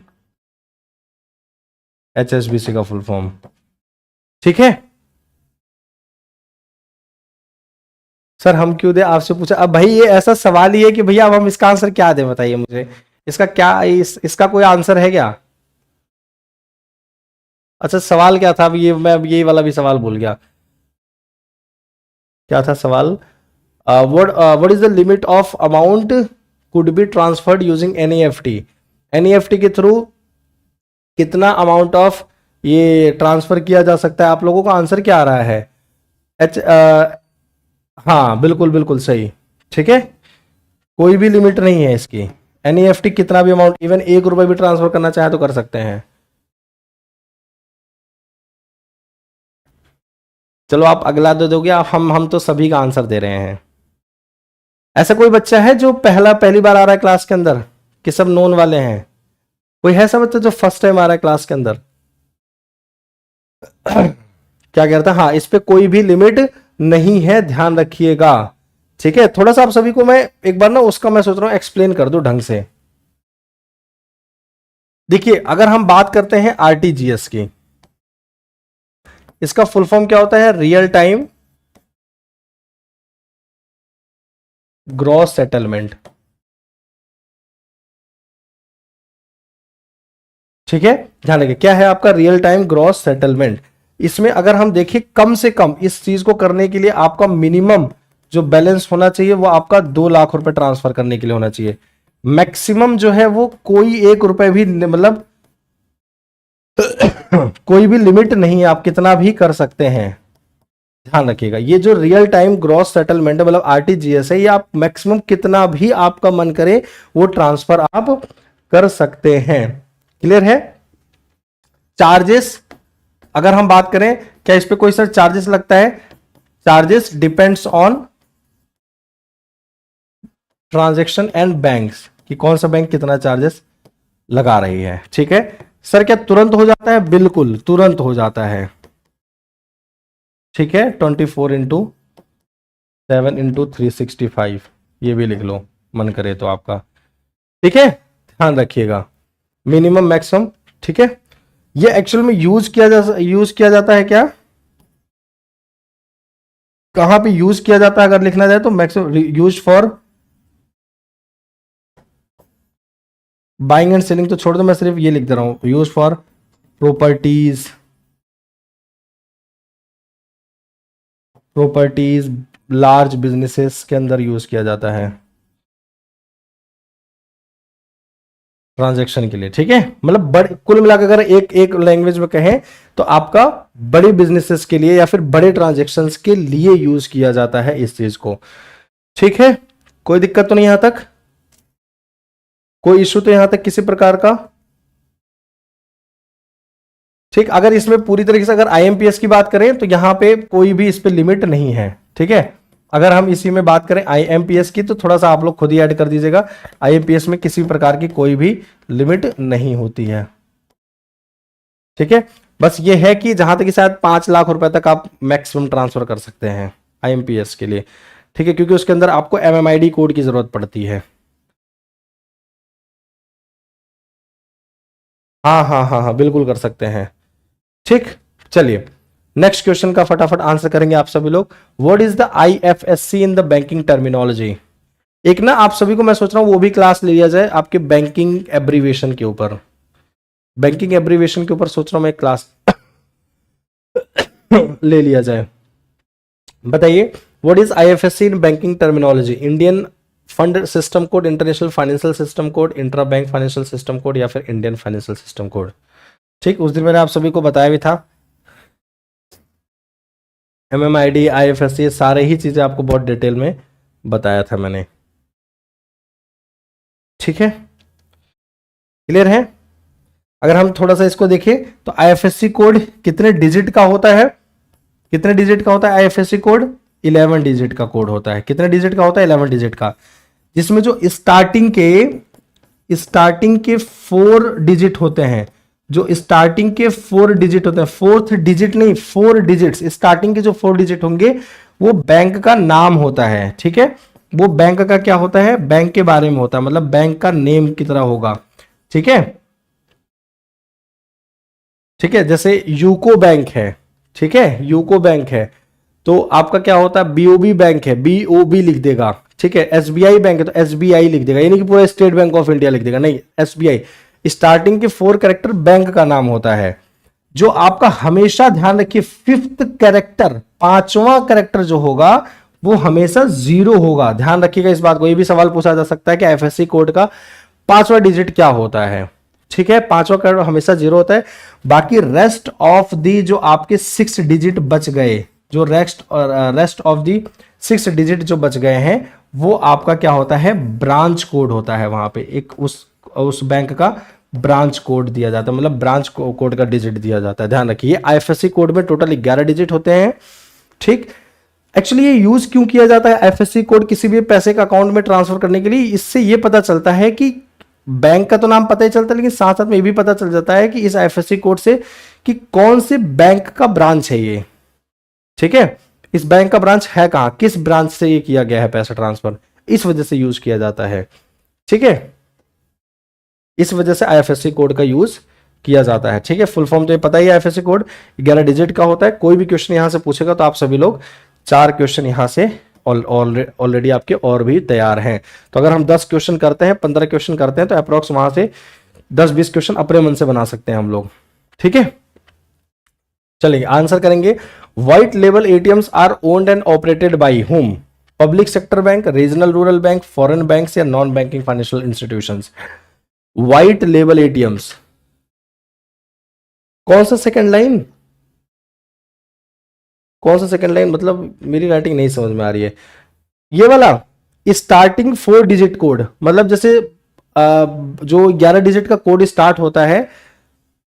HSBC का full form. ठीक है sir, हम क्यों दे, आपसे पूछा। अब भाई ये ऐसा सवाल ही है कि भैया अब हम इसका आंसर क्या दे, बताइए मुझे। इसका क्या इसका कोई आंसर है क्या। अच्छा सवाल क्या था, अब ये मैं अब ये वाला भी सवाल भूल गया। क्या था सवाल। What is the limit of amount could be transferred using NEFT। NEFT के थ्रू कितना अमाउंट ऑफ ये ट्रांसफर किया जा सकता है। आप लोगों का आंसर क्या आ रहा है। एच हाँ बिल्कुल बिल्कुल सही। ठीक है, कोई भी लिमिट नहीं है इसकी। NEFT कितना भी अमाउंट, इवन 1 रुपए भी ट्रांसफर करना चाहे तो कर सकते हैं। चलो आप अगला दे दोगे, आप हम तो सभी का आंसर दे रहे हैं। ऐसा कोई बच्चा है जो पहली बार आ रहा है क्लास के अंदर, कि सब नोन वाले हैं। कोई है ऐसा बच्चा जो फर्स्ट टाइम आ रहा है क्लास के अंदर। क्या कह रहा था, हाँ इस पे कोई भी लिमिट नहीं है, ध्यान रखिएगा। ठीक है, थोड़ा सा आप सभी को मैं एक बार ना उसका मैं सोच रहा हूं एक्सप्लेन कर दूं ढंग से। देखिए अगर हम बात करते हैं RTGS की, इसका फुल फॉर्म क्या होता है, रियल टाइम ग्रॉस सेटलमेंट। ठीक है, ध्यान रखिए क्या है आपका रियल टाइम ग्रॉस सेटलमेंट। इसमें अगर हम देखें कम से कम इस चीज को करने के लिए आपका मिनिमम जो बैलेंस होना चाहिए वो आपका 2 लाख रुपए ट्रांसफर करने के लिए होना चाहिए। मैक्सिमम जो है वो कोई 1 रुपए भी मतलब कोई भी लिमिट नहीं है, आप कितना भी कर सकते हैं। ध्यान रखिएगा ये जो रियल टाइम ग्रॉस सेटलमेंट है मतलब RTGS है, ये आप मैक्सिमम कितना भी आपका मन करे वो ट्रांसफर आप कर सकते हैं। क्लियर है। चार्जेस अगर हम बात करें, क्या इस पे कोई सर चार्जेस लगता है। Charges depends on transaction and banks, कि कौन सा बैंक कितना चार्जेस लगा रही है। ठीक है सर, क्या तुरंत हो जाता है, बिल्कुल तुरंत हो जाता है। ठीक है, 24x7x365 ये भी लिख लो मन करे तो आपका। ठीक है, ध्यान रखिएगा मिनिमम मैक्सिमम। ठीक है, ये एक्चुअल में यूज किया जाता है क्या, कहां पे यूज किया जाता है अगर लिखना जाए तो maximum use for buying and selling तो छोड़ दो, मैं सिर्फ ये लिख दे रहा हूं, use for properties large businesses के अंदर यूज किया जाता है ट्रांजैक्शन के लिए। ठीक है, मतलब बड़े कुल मिलाकर अगर एक लैंग्वेज में कहें तो आपका बड़े बिजनेसेस के लिए या फिर बड़े ट्रांजैक्शंस के लिए यूज किया जाता है इस चीज को। ठीक है, कोई दिक्कत तो नहीं यहां तक, कोई इशू तो यहां तक किसी प्रकार का। ठीक, अगर इसमें पूरी तरीके से अगर IMPS की बात करें तो यहां पे कोई भी इस पे लिमिट नहीं है। ठीक है, अगर हम इसी में बात करें आईएमपीएस की, तो थोड़ा सा आप लोग खुद ही ऐड कर दीजिएगा। आईएमपीएस में किसी प्रकार की कोई भी लिमिट नहीं होती है, ठीक है। बस ये है कि जहां तक कि शायद 5 लाख रुपए तक आप मैक्सिमम ट्रांसफर कर सकते हैं आईएमपीएस के लिए, ठीक है, क्योंकि उसके अंदर आपको एमएमआईडी कोड की जरूरत पड़ती है। हाँ हाँ हाँ हाँ, बिल्कुल कर सकते हैं, ठीक। चलिए नेक्स्ट क्वेश्चन का फटाफट आंसर करेंगे आप सभी लोग। What is the IFSC in the banking terminology. एक ना आप सभी को मैं सोच रहा हूं वो भी क्लास ले लिया जाए आपके बैंकिंग एब्रीविएशन के ऊपर, बैंकिंग एब्रीविएशन के ऊपर सोच रहा हूं मैं एक क्लास ले लिया जाए। बताइए what is IFSC in banking terminology. Indian fund system code, international financial system code, intra bank financial system code, या फिर इंडियन फाइनेंशियल सिस्टम कोड। ठीक, उस दिन मैंने आप सभी को बताया भी था, एमएमआईडी, आईएफएससी, सारे ही चीजें आपको बहुत डिटेल में बताया था मैंने, ठीक है, क्लियर है। अगर हम थोड़ा सा इसको देखें तो आईएफएससी कोड कितने डिजिट का होता है, कितने डिजिट का होता है आईएफएससी कोड, 11 डिजिट का कोड होता है। कितने डिजिट का होता है, 11 डिजिट का, जिसमें जो स्टार्टिंग के 4 डिजिट होते हैं, जो स्टार्टिंग के 4 डिजिट होते हैं, 4th डिजिट नहीं 4 डिजिट्स, स्टार्टिंग के जो 4 डिजिट होंगे वो बैंक का नाम होता है, ठीक है। वो बैंक का क्या होता है, बैंक के बारे में होता है, मतलब बैंक का नेम की तरह होगा, ठीक है, ठीक है। जैसे यूको बैंक है, ठीक है, यूको बैंक है, तो आपका क्या होता है, बीओबी बैंक है, बीओबी लिख देगा, ठीक है। एसबीआई बैंक है तो एसबीआई लिख देगा, यानी कि पूरा स्टेट बैंक ऑफ इंडिया लिख देगा, नहीं, एसबीआई। स्टार्टिंग के 4 कैरेक्टर बैंक का नाम होता है। जो आपका हमेशा ध्यान रखिए 5th कैरेक्टर, 5वां कैरेक्टर जो होगा वो हमेशा 0 होगा, ध्यान रखिएगा इस बात को। ये भी सवाल पूछा जा सकता है कि आईएफएससी कोड का 5वां डिजिट क्या होता है, ठीक है, 5वां कैरेक्टर हमेशा 0 होता है। बाकी रेस्ट ऑफ दी जो आपके 6 डिजिट बच गए, जो रेस्ट ऑफ दी 6 डिजिट जो बच गए हैं, वो आपका क्या होता है, ब्रांच कोड होता है। वहां पे एक उस बैंक का ब्रांच कोड दिया जाता है, मतलब ब्रांच कोड का डिजिट दिया जाता है, ध्यान रखिए। आईएफएससी कोड में टोटल 11 डिजिट होते हैं, ठीक। एक्चुअली ये यूज क्यों किया जाता है आईएफएससी कोड किसी भी पैसे का अकाउंट में ट्रांसफर करने के लिए, इससे ये पता चलता है कि बैंक का तो नाम पता ही चलता है, लेकिन साथ साथ में ये भी पता चल जाता है कि इस आईएफएससी कोड से कि कौन से बैंक का ब्रांच है ये, ठीक है, इस बैंक का ब्रांच है कहां, किस ब्रांच से ये किया गया है पैसा ट्रांसफर, इस वजह से यूज किया जाता है, ठीक है। इस वजह से आईएफएससी कोड का यूज किया जाता है, ठीक है। फुल फॉर्म तो ये पता ही है, आईएफएससी कोड 11 डिजिट का होता है। कोई भी क्वेश्चन यहां से पूछेगा तो आप सभी लोग 4 क्वेश्चन यहां से ऑलरेडी आपके और भी तैयार हैं। तो अगर हम 10 क्वेश्चन करते हैं, 15 क्वेश्चन करते हैं, तो अप्रोक्स वहां से 10-20 क्वेश्चन अपने मन से बना सकते हैं हम लोग, ठीक है। चलिए आंसर करेंगे। White label ATMs are owned and operated by whom, public sector bank, regional rural bank, foreign banks या non banking financial institutions. White label ATMs, कौन सा सेकंड लाइन, कौन सा सेकंड लाइन, मतलब मेरी राइटिंग नहीं समझ में आ रही है। ये वाला स्टार्टिंग 4 डिजिट कोड, मतलब जैसे जो 11 डिजिट का कोड स्टार्ट होता है,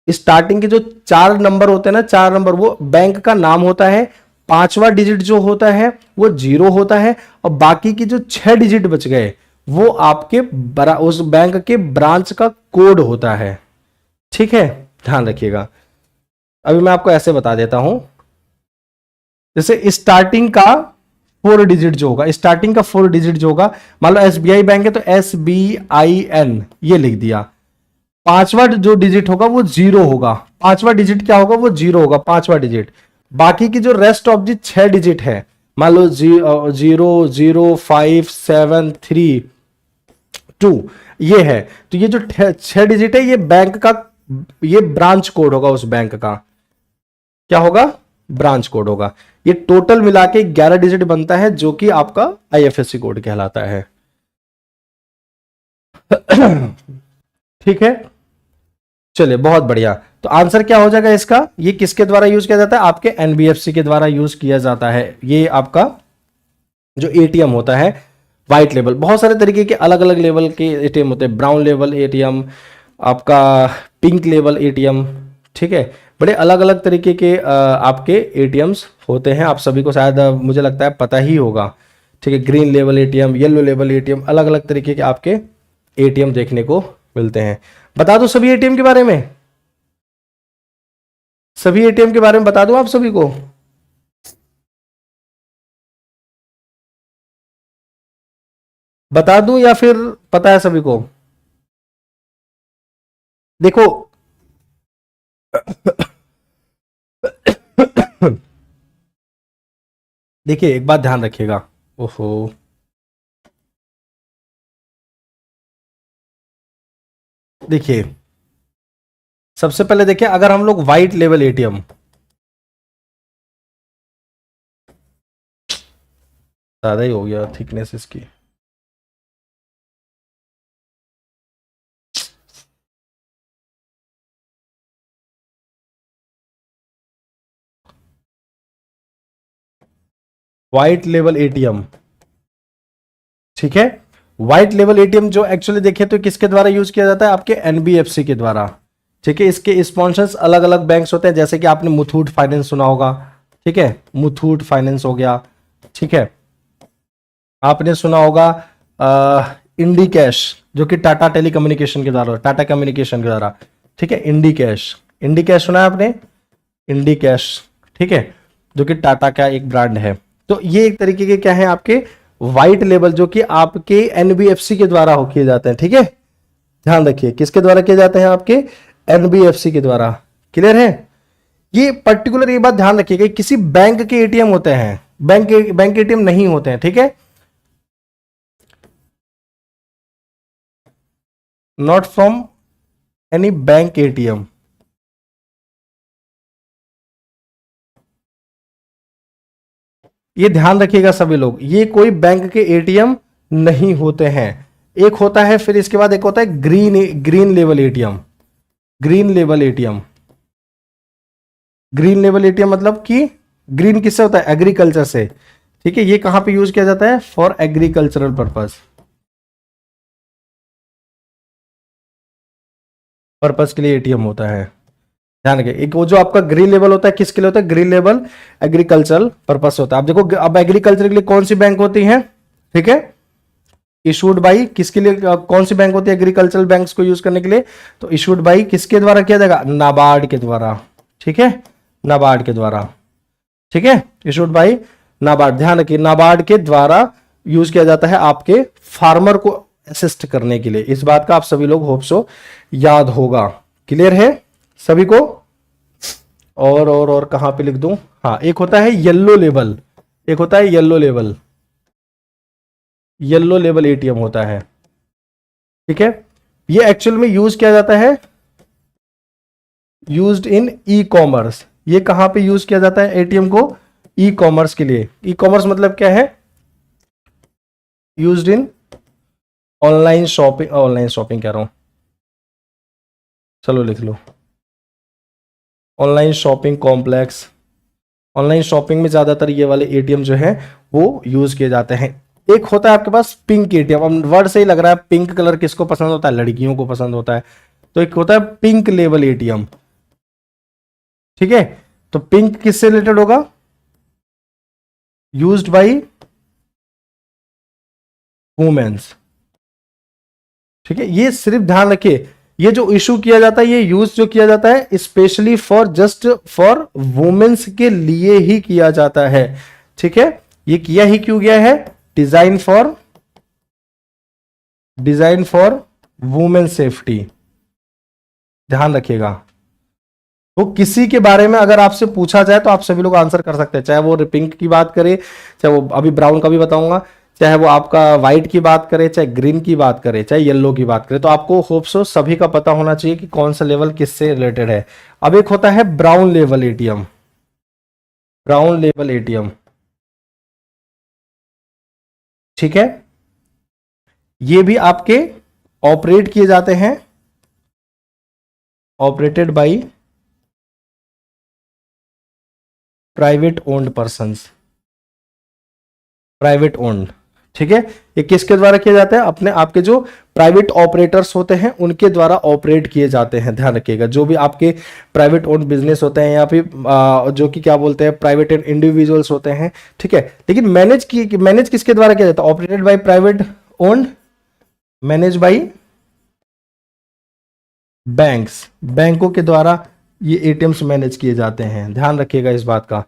स्टार्टिंग के जो 4 नंबर होते हैं ना, 4 नंबर वो बैंक का नाम होता है, 5वां डिजिट जो होता है वो 0 होता है, और बाकी की जो 6 डिजिट बच गए वो आपके उस बैंक के ब्रांच का कोड होता है, ठीक है, ध्यान रखिएगा। अभी मैं आपको ऐसे बता देता हूं, जैसे स्टार्टिंग का 4 डिजिट जो होगा, स्टार्टिंग का 4 डिजिट जो होगा, मान लो एसबीआई बैंक है तो SBIN ये लिख दिया, 5वां जो डिजिट होगा वो 0 होगा, 5वां डिजिट क्या होगा, वो 0 होगा, 5वां डिजिट। बाकी की जो रेस्ट ऑफ दी 6 डिजिट है, मान लो 0 0 5 7 3 2 ये है, तो ये जो 6 डिजिट है ये बैंक का, ये ब्रांच कोड होगा, उस बैंक का क्या होगा, ब्रांच कोड होगा। ये टोटल मिला के 11 डिजिट बनता है, जो कि आपका आईएफएससी कोड कहलाता है, ठीक है। चलिए बहुत बढ़िया, तो आंसर क्या हो जाएगा इसका, ये किसके द्वारा यूज किया जाता है, आपके एनबीएफसी के द्वारा यूज किया जाता है। ये आपका जो एटीएम होता है व्हाइट लेवल, बहुत सारे तरीके के अलग अलग लेवल के एटीएम होते हैं, ब्राउन लेवल एटीएम, आपका पिंक लेवल एटीएम, ठीक है, बड़े अलग अलग तरीके के आपके एटीएम्स होते हैं। आप सभी को शायद मुझे लगता है पता ही होगा, ठीक है, green level ATM, yellow level ATM, अलग अलग तरीके के आपके एटीएम देखने को मिलते हैं। बता दो सभी एटीएम के बारे में, सभी एटीएम के बारे में बता दो आप सभी को। बता दूं या फिर पता है सभी को? देखो देखिए एक बात ध्यान रखिएगा। ओहो, देखिए सबसे पहले देखिए, अगर हम लोग व्हाइट लेवल एटीएम, ज्यादा ही हो गया थिकनेस इसकी, व्हाइट लेवल एटीएम, ठीक है। व्हाइट लेवल एटीएम जो एक्चुअली देखें तो किसके द्वारा यूज किया जाता है? आपके एनबीएफसी के द्वारा, ठीक है। इसके स्पॉन्सर्स अलग अलग बैंक्स होते हैं, जैसे कि आपने मुथूट फाइनेंस सुना होगा, ठीक है, मुथूट फाइनेंस हो गया, ठीक है। आपने सुना होगा इंडी कैश, जो कि टाटा टेलीकम्युनिकेशन के द्वारा, टाटा कम्युनिकेशन के द्वारा, ठीक है। इंडी कैश, इंडी कैश सुना है आपने? इंडी कैश, ठीक है, जो कि टाटा का एक ब्रांड है। तो ये एक तरीके के क्या है आपके व्हाइट लेबल, जो कि आपके एनबीएफसी के द्वारा हो किए जाते हैं, ठीक है। ध्यान रखिए किसके द्वारा किए जाते हैं? आपके एनबीएफसी के द्वारा। क्लियर है? ये पर्टिकुलर ये बात ध्यान रखिएगा, किसी बैंक के एटीएम होते हैं, बैंक एटीएम नहीं होते हैं, ठीक है। Not from any bank ATM. ये ध्यान रखिएगा सभी लोग, ये कोई बैंक के एटीएम नहीं होते हैं। एक होता है, फिर इसके बाद एक होता है green level ATM. Green level ATM, green level ATM मतलब कि ग्रीन किससे होता है? एग्रीकल्चर से, ठीक है। ये कहां पे यूज किया जाता है? फॉर एग्रीकल्चरल पर्पस के लिए एटीएम होता है। ध्यान रखिए, एक वो जो आपका ग्रीन लेवल होता है किसके लिए होता है? ग्रीन लेवल एग्रीकल्चरल पर्पस होता है। अब देखो, अब एग्रीकल्चर के लिए कौन सी बैंक होती है? ठीक है, इशूड बाई, किसके लिए कौन सी बैंक होती है एग्रीकल्चरल बैंक्स को यूज करने के लिए? तो इशूड बाई किसके द्वारा किया जाएगा? नाबार्ड के द्वारा, ठीक है, नाबार्ड के द्वारा, ठीक है, इशूड बाई नाबार्ड। ध्यान रखिए, नाबार्ड के द्वारा यूज किया जाता है आपके फार्मर को असिस्ट करने के लिए। इस बात का आप सभी लोग होप सो याद होगा। क्लियर है सभी को? और कहां पे लिख दूं? हाँ, एक होता है येलो लेवल, एक होता है yellow level, yellow level ATM होता है, ठीक है। ये एक्चुअल में यूज किया जाता है, यूज्ड इन ई कॉमर्स। ये कहां पे यूज किया जाता है एटीएम को? ई कॉमर्स के लिए। ई कॉमर्स मतलब क्या है? Used in online shopping, online shopping कह रहा हूं, चलो लिख लो, online shopping complex. Online shopping में ज्यादातर ये वाले एटीएम जो है वो यूज किए जाते हैं। एक होता है आपके पास पिंक एटीएम, अब वर्ड से ही लग रहा है पिंक कलर किसको पसंद होता है? लड़कियों को पसंद होता है। तो एक होता है पिंक लेवल एटीएम, ठीक है। तो पिंक किससे रिलेटेड होगा? यूज्ड बाई वुमेन्स, ठीक है। ये सिर्फ ध्यान रखिए, ये जो इशू किया जाता है, ये यूज जो किया जाता है specially for just for womens के लिए ही किया जाता है, ठीक है। ये किया ही क्यों गया है? Design for women safety. ध्यान रखिएगा, वो किसी के बारे में अगर आपसे पूछा जाए तो आप सभी लोग आंसर कर सकते हैं, चाहे वो पिंक की बात करे, चाहे वो अभी ब्राउन का भी बताऊंगा, चाहे वो आपका व्हाइट की बात करे, चाहे ग्रीन की बात करे, चाहे येलो की बात करे। तो आपको होप सो सभी का पता होना चाहिए कि कौन सा लेवल किससे रिलेटेड है। अब एक होता है brown level ATM, brown level ATM, ठीक है। ये भी आपके ऑपरेट किए जाते हैं, operated by private owned persons, private owned, ठीक है, ये किसके द्वारा किया जाता है? अपने आपके जो प्राइवेट ऑपरेटर्स होते हैं उनके द्वारा ऑपरेट किए जाते हैं। ध्यान रखिएगा, जो भी आपके प्राइवेट ओन्ड बिजनेस होते हैं या फिर जो कि क्या बोलते हैं प्राइवेट एंड इंडिविजुअल्स होते हैं, ठीक है। लेकिन मैनेज किसके द्वारा किया जाता है? Operated by private owned, manage by banks, बैंकों के द्वारा ये एटीएम्स मैनेज किए जाते हैं। ध्यान रखिएगा इस बात का।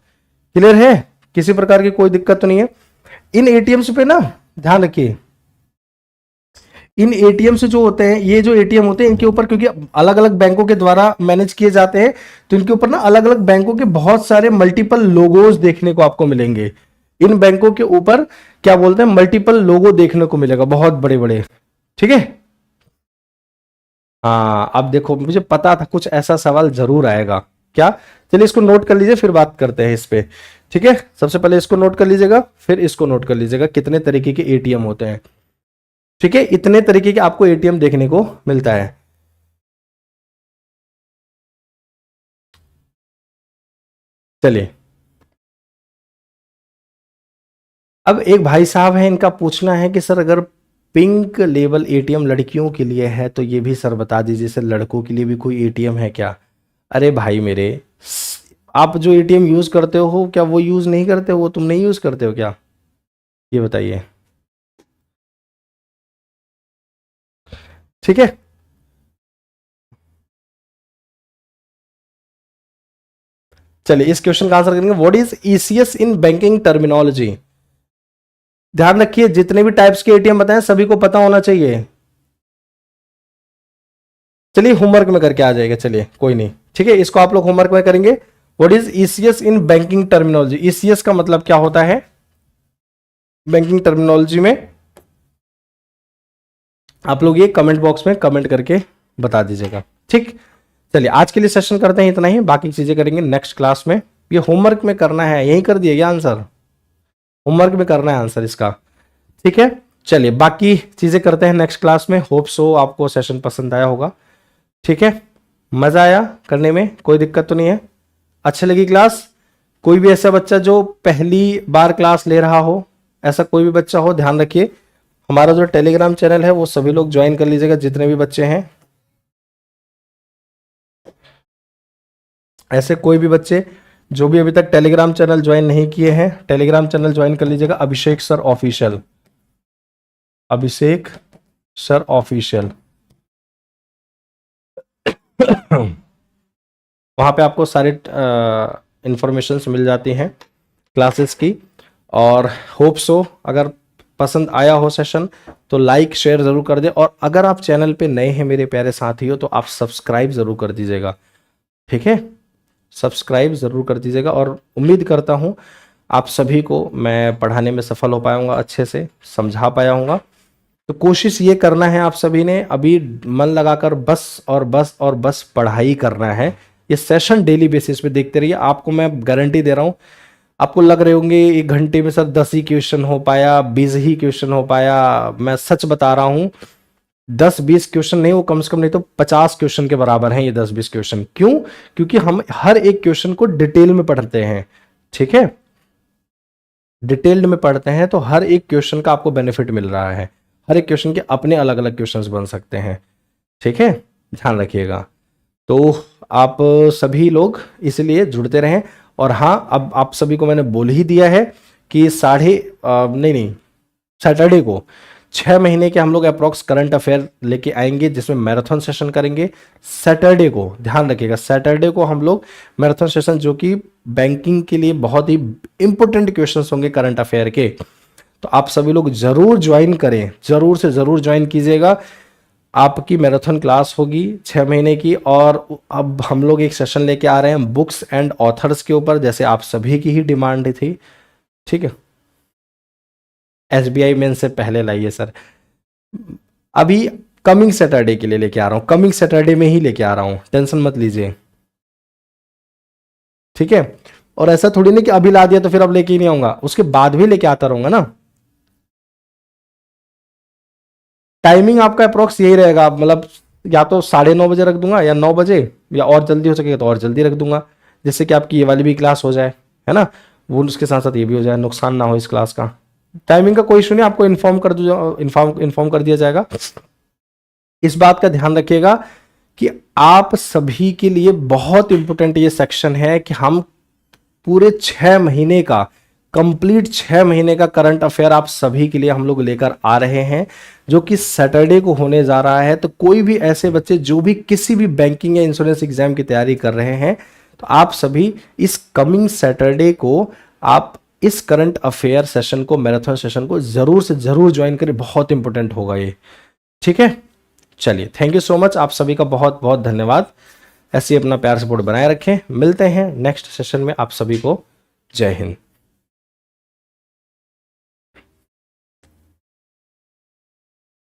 क्लियर है? किसी प्रकार की कोई दिक्कत तो नहीं है? इन एटीएम्स पे ना ध्यान रखिए, इन एटीएम से जो होते हैं, ये जो एटीएम होते हैं इनके ऊपर, क्योंकि अलग अलग बैंकों के द्वारा मैनेज किए जाते हैं, तो इनके ऊपर ना अलग अलग बैंकों के बहुत सारे मल्टीपल लोगोज देखने को आपको मिलेंगे। इन बैंकों के ऊपर क्या बोलते हैं, मल्टीपल लोगो देखने को मिलेगा, बहुत बड़े बड़े। ठीक है, हाँ अब देखो, मुझे पता था कुछ ऐसा सवाल जरूर आएगा। क्या? चलिए इसको नोट कर लीजिए, फिर बात करते हैं इस पे। ठीक है, सबसे पहले इसको नोट कर लीजिएगा, फिर इसको नोट कर लीजिएगा, कितने तरीके के एटीएम होते हैं। ठीक है, इतने तरीके के आपको एटीएम देखने को मिलता है। चलिए, अब एक भाई साहब है, इनका पूछना है कि सर अगर पिंक लेबल एटीएम लड़कियों के लिए है तो ये भी सर बता दीजिए, सर लड़कों के लिए भी कोई एटीएम है क्या? अरे भाई मेरे, आप जो एटीएम यूज करते हो क्या वो यूज नहीं करते हो? वो तुम नहीं यूज करते हो क्या? ये बताइए। ठीक है, चलिए इस क्वेश्चन का आंसर करेंगे। What is ECS in banking terminology? ध्यान रखिए, जितने भी टाइप्स के एटीएम बताएं सभी को पता होना चाहिए। चलिए होमवर्क में करके आ जाएगा, चलिए कोई नहीं, ठीक है, इसको आप लोग होमवर्क में करेंगे। What is ECS in banking terminology? ECS का मतलब क्या होता है बैंकिंग टर्मिनोलॉजी में? आप लोग ये कमेंट बॉक्स में कमेंट करके बता दीजिएगा। ठीक, चलिए आज के लिए सेशन करते हैं इतना ही, बाकी चीजें करेंगे नेक्स्ट क्लास में। ये होमवर्क में करना है, यही कर दिए क्या आंसर? होमवर्क में करना है आंसर इसका। ठीक है, चलिए बाकी चीजें करते हैं नेक्स्ट क्लास में। होप सो आपको सेशन पसंद आया होगा। ठीक है, मजा आया करने में, कोई दिक्कत तो नहीं है? अच्छी लगी क्लास? कोई भी ऐसा बच्चा जो पहली बार क्लास ले रहा हो, ऐसा कोई भी बच्चा हो, ध्यान रखिए हमारा जो टेलीग्राम चैनल है वो सभी लोग ज्वाइन कर लीजिएगा, जितने भी बच्चे हैं। ऐसे कोई भी बच्चे जो भी अभी तक टेलीग्राम चैनल ज्वाइन नहीं किए हैं, टेलीग्राम चैनल ज्वाइन कर लीजिएगा, अभिषेक सर ऑफिशियल, अभिषेक सर ऑफिशियल। वहां पे आपको सारे इंफॉर्मेशन मिल जाती हैं क्लासेस की। और होप सो अगर पसंद आया हो सेशन तो लाइक शेयर जरूर कर दे, और अगर आप चैनल पे नए हैं मेरे प्यारे साथी हो तो आप सब्सक्राइब जरूर कर दीजिएगा। ठीक है, सब्सक्राइब जरूर कर दीजिएगा, और उम्मीद करता हूँ आप सभी को मैं पढ़ाने में सफल हो पाऊंगा, अच्छे से समझा पाया हूँगा। तो कोशिश ये करना है आप सभी ने अभी मन लगाकर बस और बस और बस पढ़ाई करना है। ये सेशन डेली बेसिस पे देखते रहिए, आपको मैं गारंटी दे रहा हूँ। आपको लग रहे होंगे 1 घंटे में सर 10 ही क्वेश्चन हो पाया, 20 ही क्वेश्चन हो पाया। मैं सच बता रहा हूँ, 10-20 क्वेश्चन नहीं, वो कम से कम नहीं तो 50 क्वेश्चन के बराबर हैं ये 10-20 क्वेश्चन। क्यों? क्योंकि हम हर एक क्वेश्चन को डिटेल में पढ़ते हैं। ठीक है, डिटेल्ड में पढ़ते हैं तो हर एक क्वेश्चन का आपको बेनिफिट मिल रहा है। हर एक क्वेश्चन के अपने अलग अलग क्वेश्चंस बन सकते हैं। ठीक है, ध्यान रखिएगा। तो आप सभी लोग इसलिए जुड़ते रहें। और हाँ, अब आप सभी को मैंने बोल ही दिया है कि नहीं, सैटरडे को 6 महीने के हम लोग अप्रॉक्स करंट अफेयर लेके आएंगे, जिसमें मैराथन सेशन करेंगे सैटरडे को। ध्यान रखिएगा, सैटरडे को हम लोग मैराथन सेशन, जो कि बैंकिंग के लिए बहुत ही इंपॉर्टेंट क्वेश्चंस होंगे करंट अफेयर के, तो आप सभी लोग जरूर ज्वाइन करें, जरूर से जरूर ज्वाइन कीजिएगा। आपकी मैराथन क्लास होगी 6 महीने की। और अब हम लोग एक सेशन लेके आ रहे हैं बुक्स एंड ऑथर्स के ऊपर, जैसे आप सभी की ही डिमांड थी। ठीक है, एसबीआई मेन से पहले लाइए सर। अभी कमिंग सैटरडे के लिए लेके आ रहा हूं, कमिंग सैटरडे में ही लेके आ रहा हूं, टेंशन मत लीजिए। ठीक है, और ऐसा थोड़ी नहीं कि अभी ला दिया तो फिर अब लेके ही नहीं आऊंगा, उसके बाद भी लेके आता रहूंगा ना। टाइमिंग आपका अप्रोक्स यही रहेगा, मतलब या तो 9:30 बजे रख दूंगा या 9 बजे, या और जल्दी हो सकेगा तो और जल्दी रख दूंगा, जिससे कि आपकी ये वाली भी क्लास हो जाए, है ना, वो उसके साथ साथ ये भी हो जाए, नुकसान ना हो इस क्लास का। टाइमिंग का कोई इशू नहीं, आपको इन्फॉर्म कर दिया जाएगा। इस बात का ध्यान रखिएगा कि आप सभी के लिए बहुत इंपॉर्टेंट ये सेक्शन है कि हम पूरे 6 महीने का, कंप्लीट 6 महीने का करंट अफेयर आप सभी के लिए हम लोग लेकर आ रहे हैं, जो कि सैटरडे को होने जा रहा है। तो कोई भी ऐसे बच्चे जो भी किसी भी बैंकिंग या इंश्योरेंस एग्जाम की तैयारी कर रहे हैं, तो आप सभी इस कमिंग सैटरडे को आप इस करंट अफेयर सेशन को, मैराथन सेशन को जरूर से जरूर ज्वाइन करें, बहुत इंपॉर्टेंट होगा ये। ठीक है, चलिए, थैंक यू सो मच, आप सभी का बहुत बहुत धन्यवाद। ऐसे ही अपना प्यार सपोर्ट बनाए रखें। मिलते हैं नेक्स्ट सेशन में, आप सभी को जय हिंद।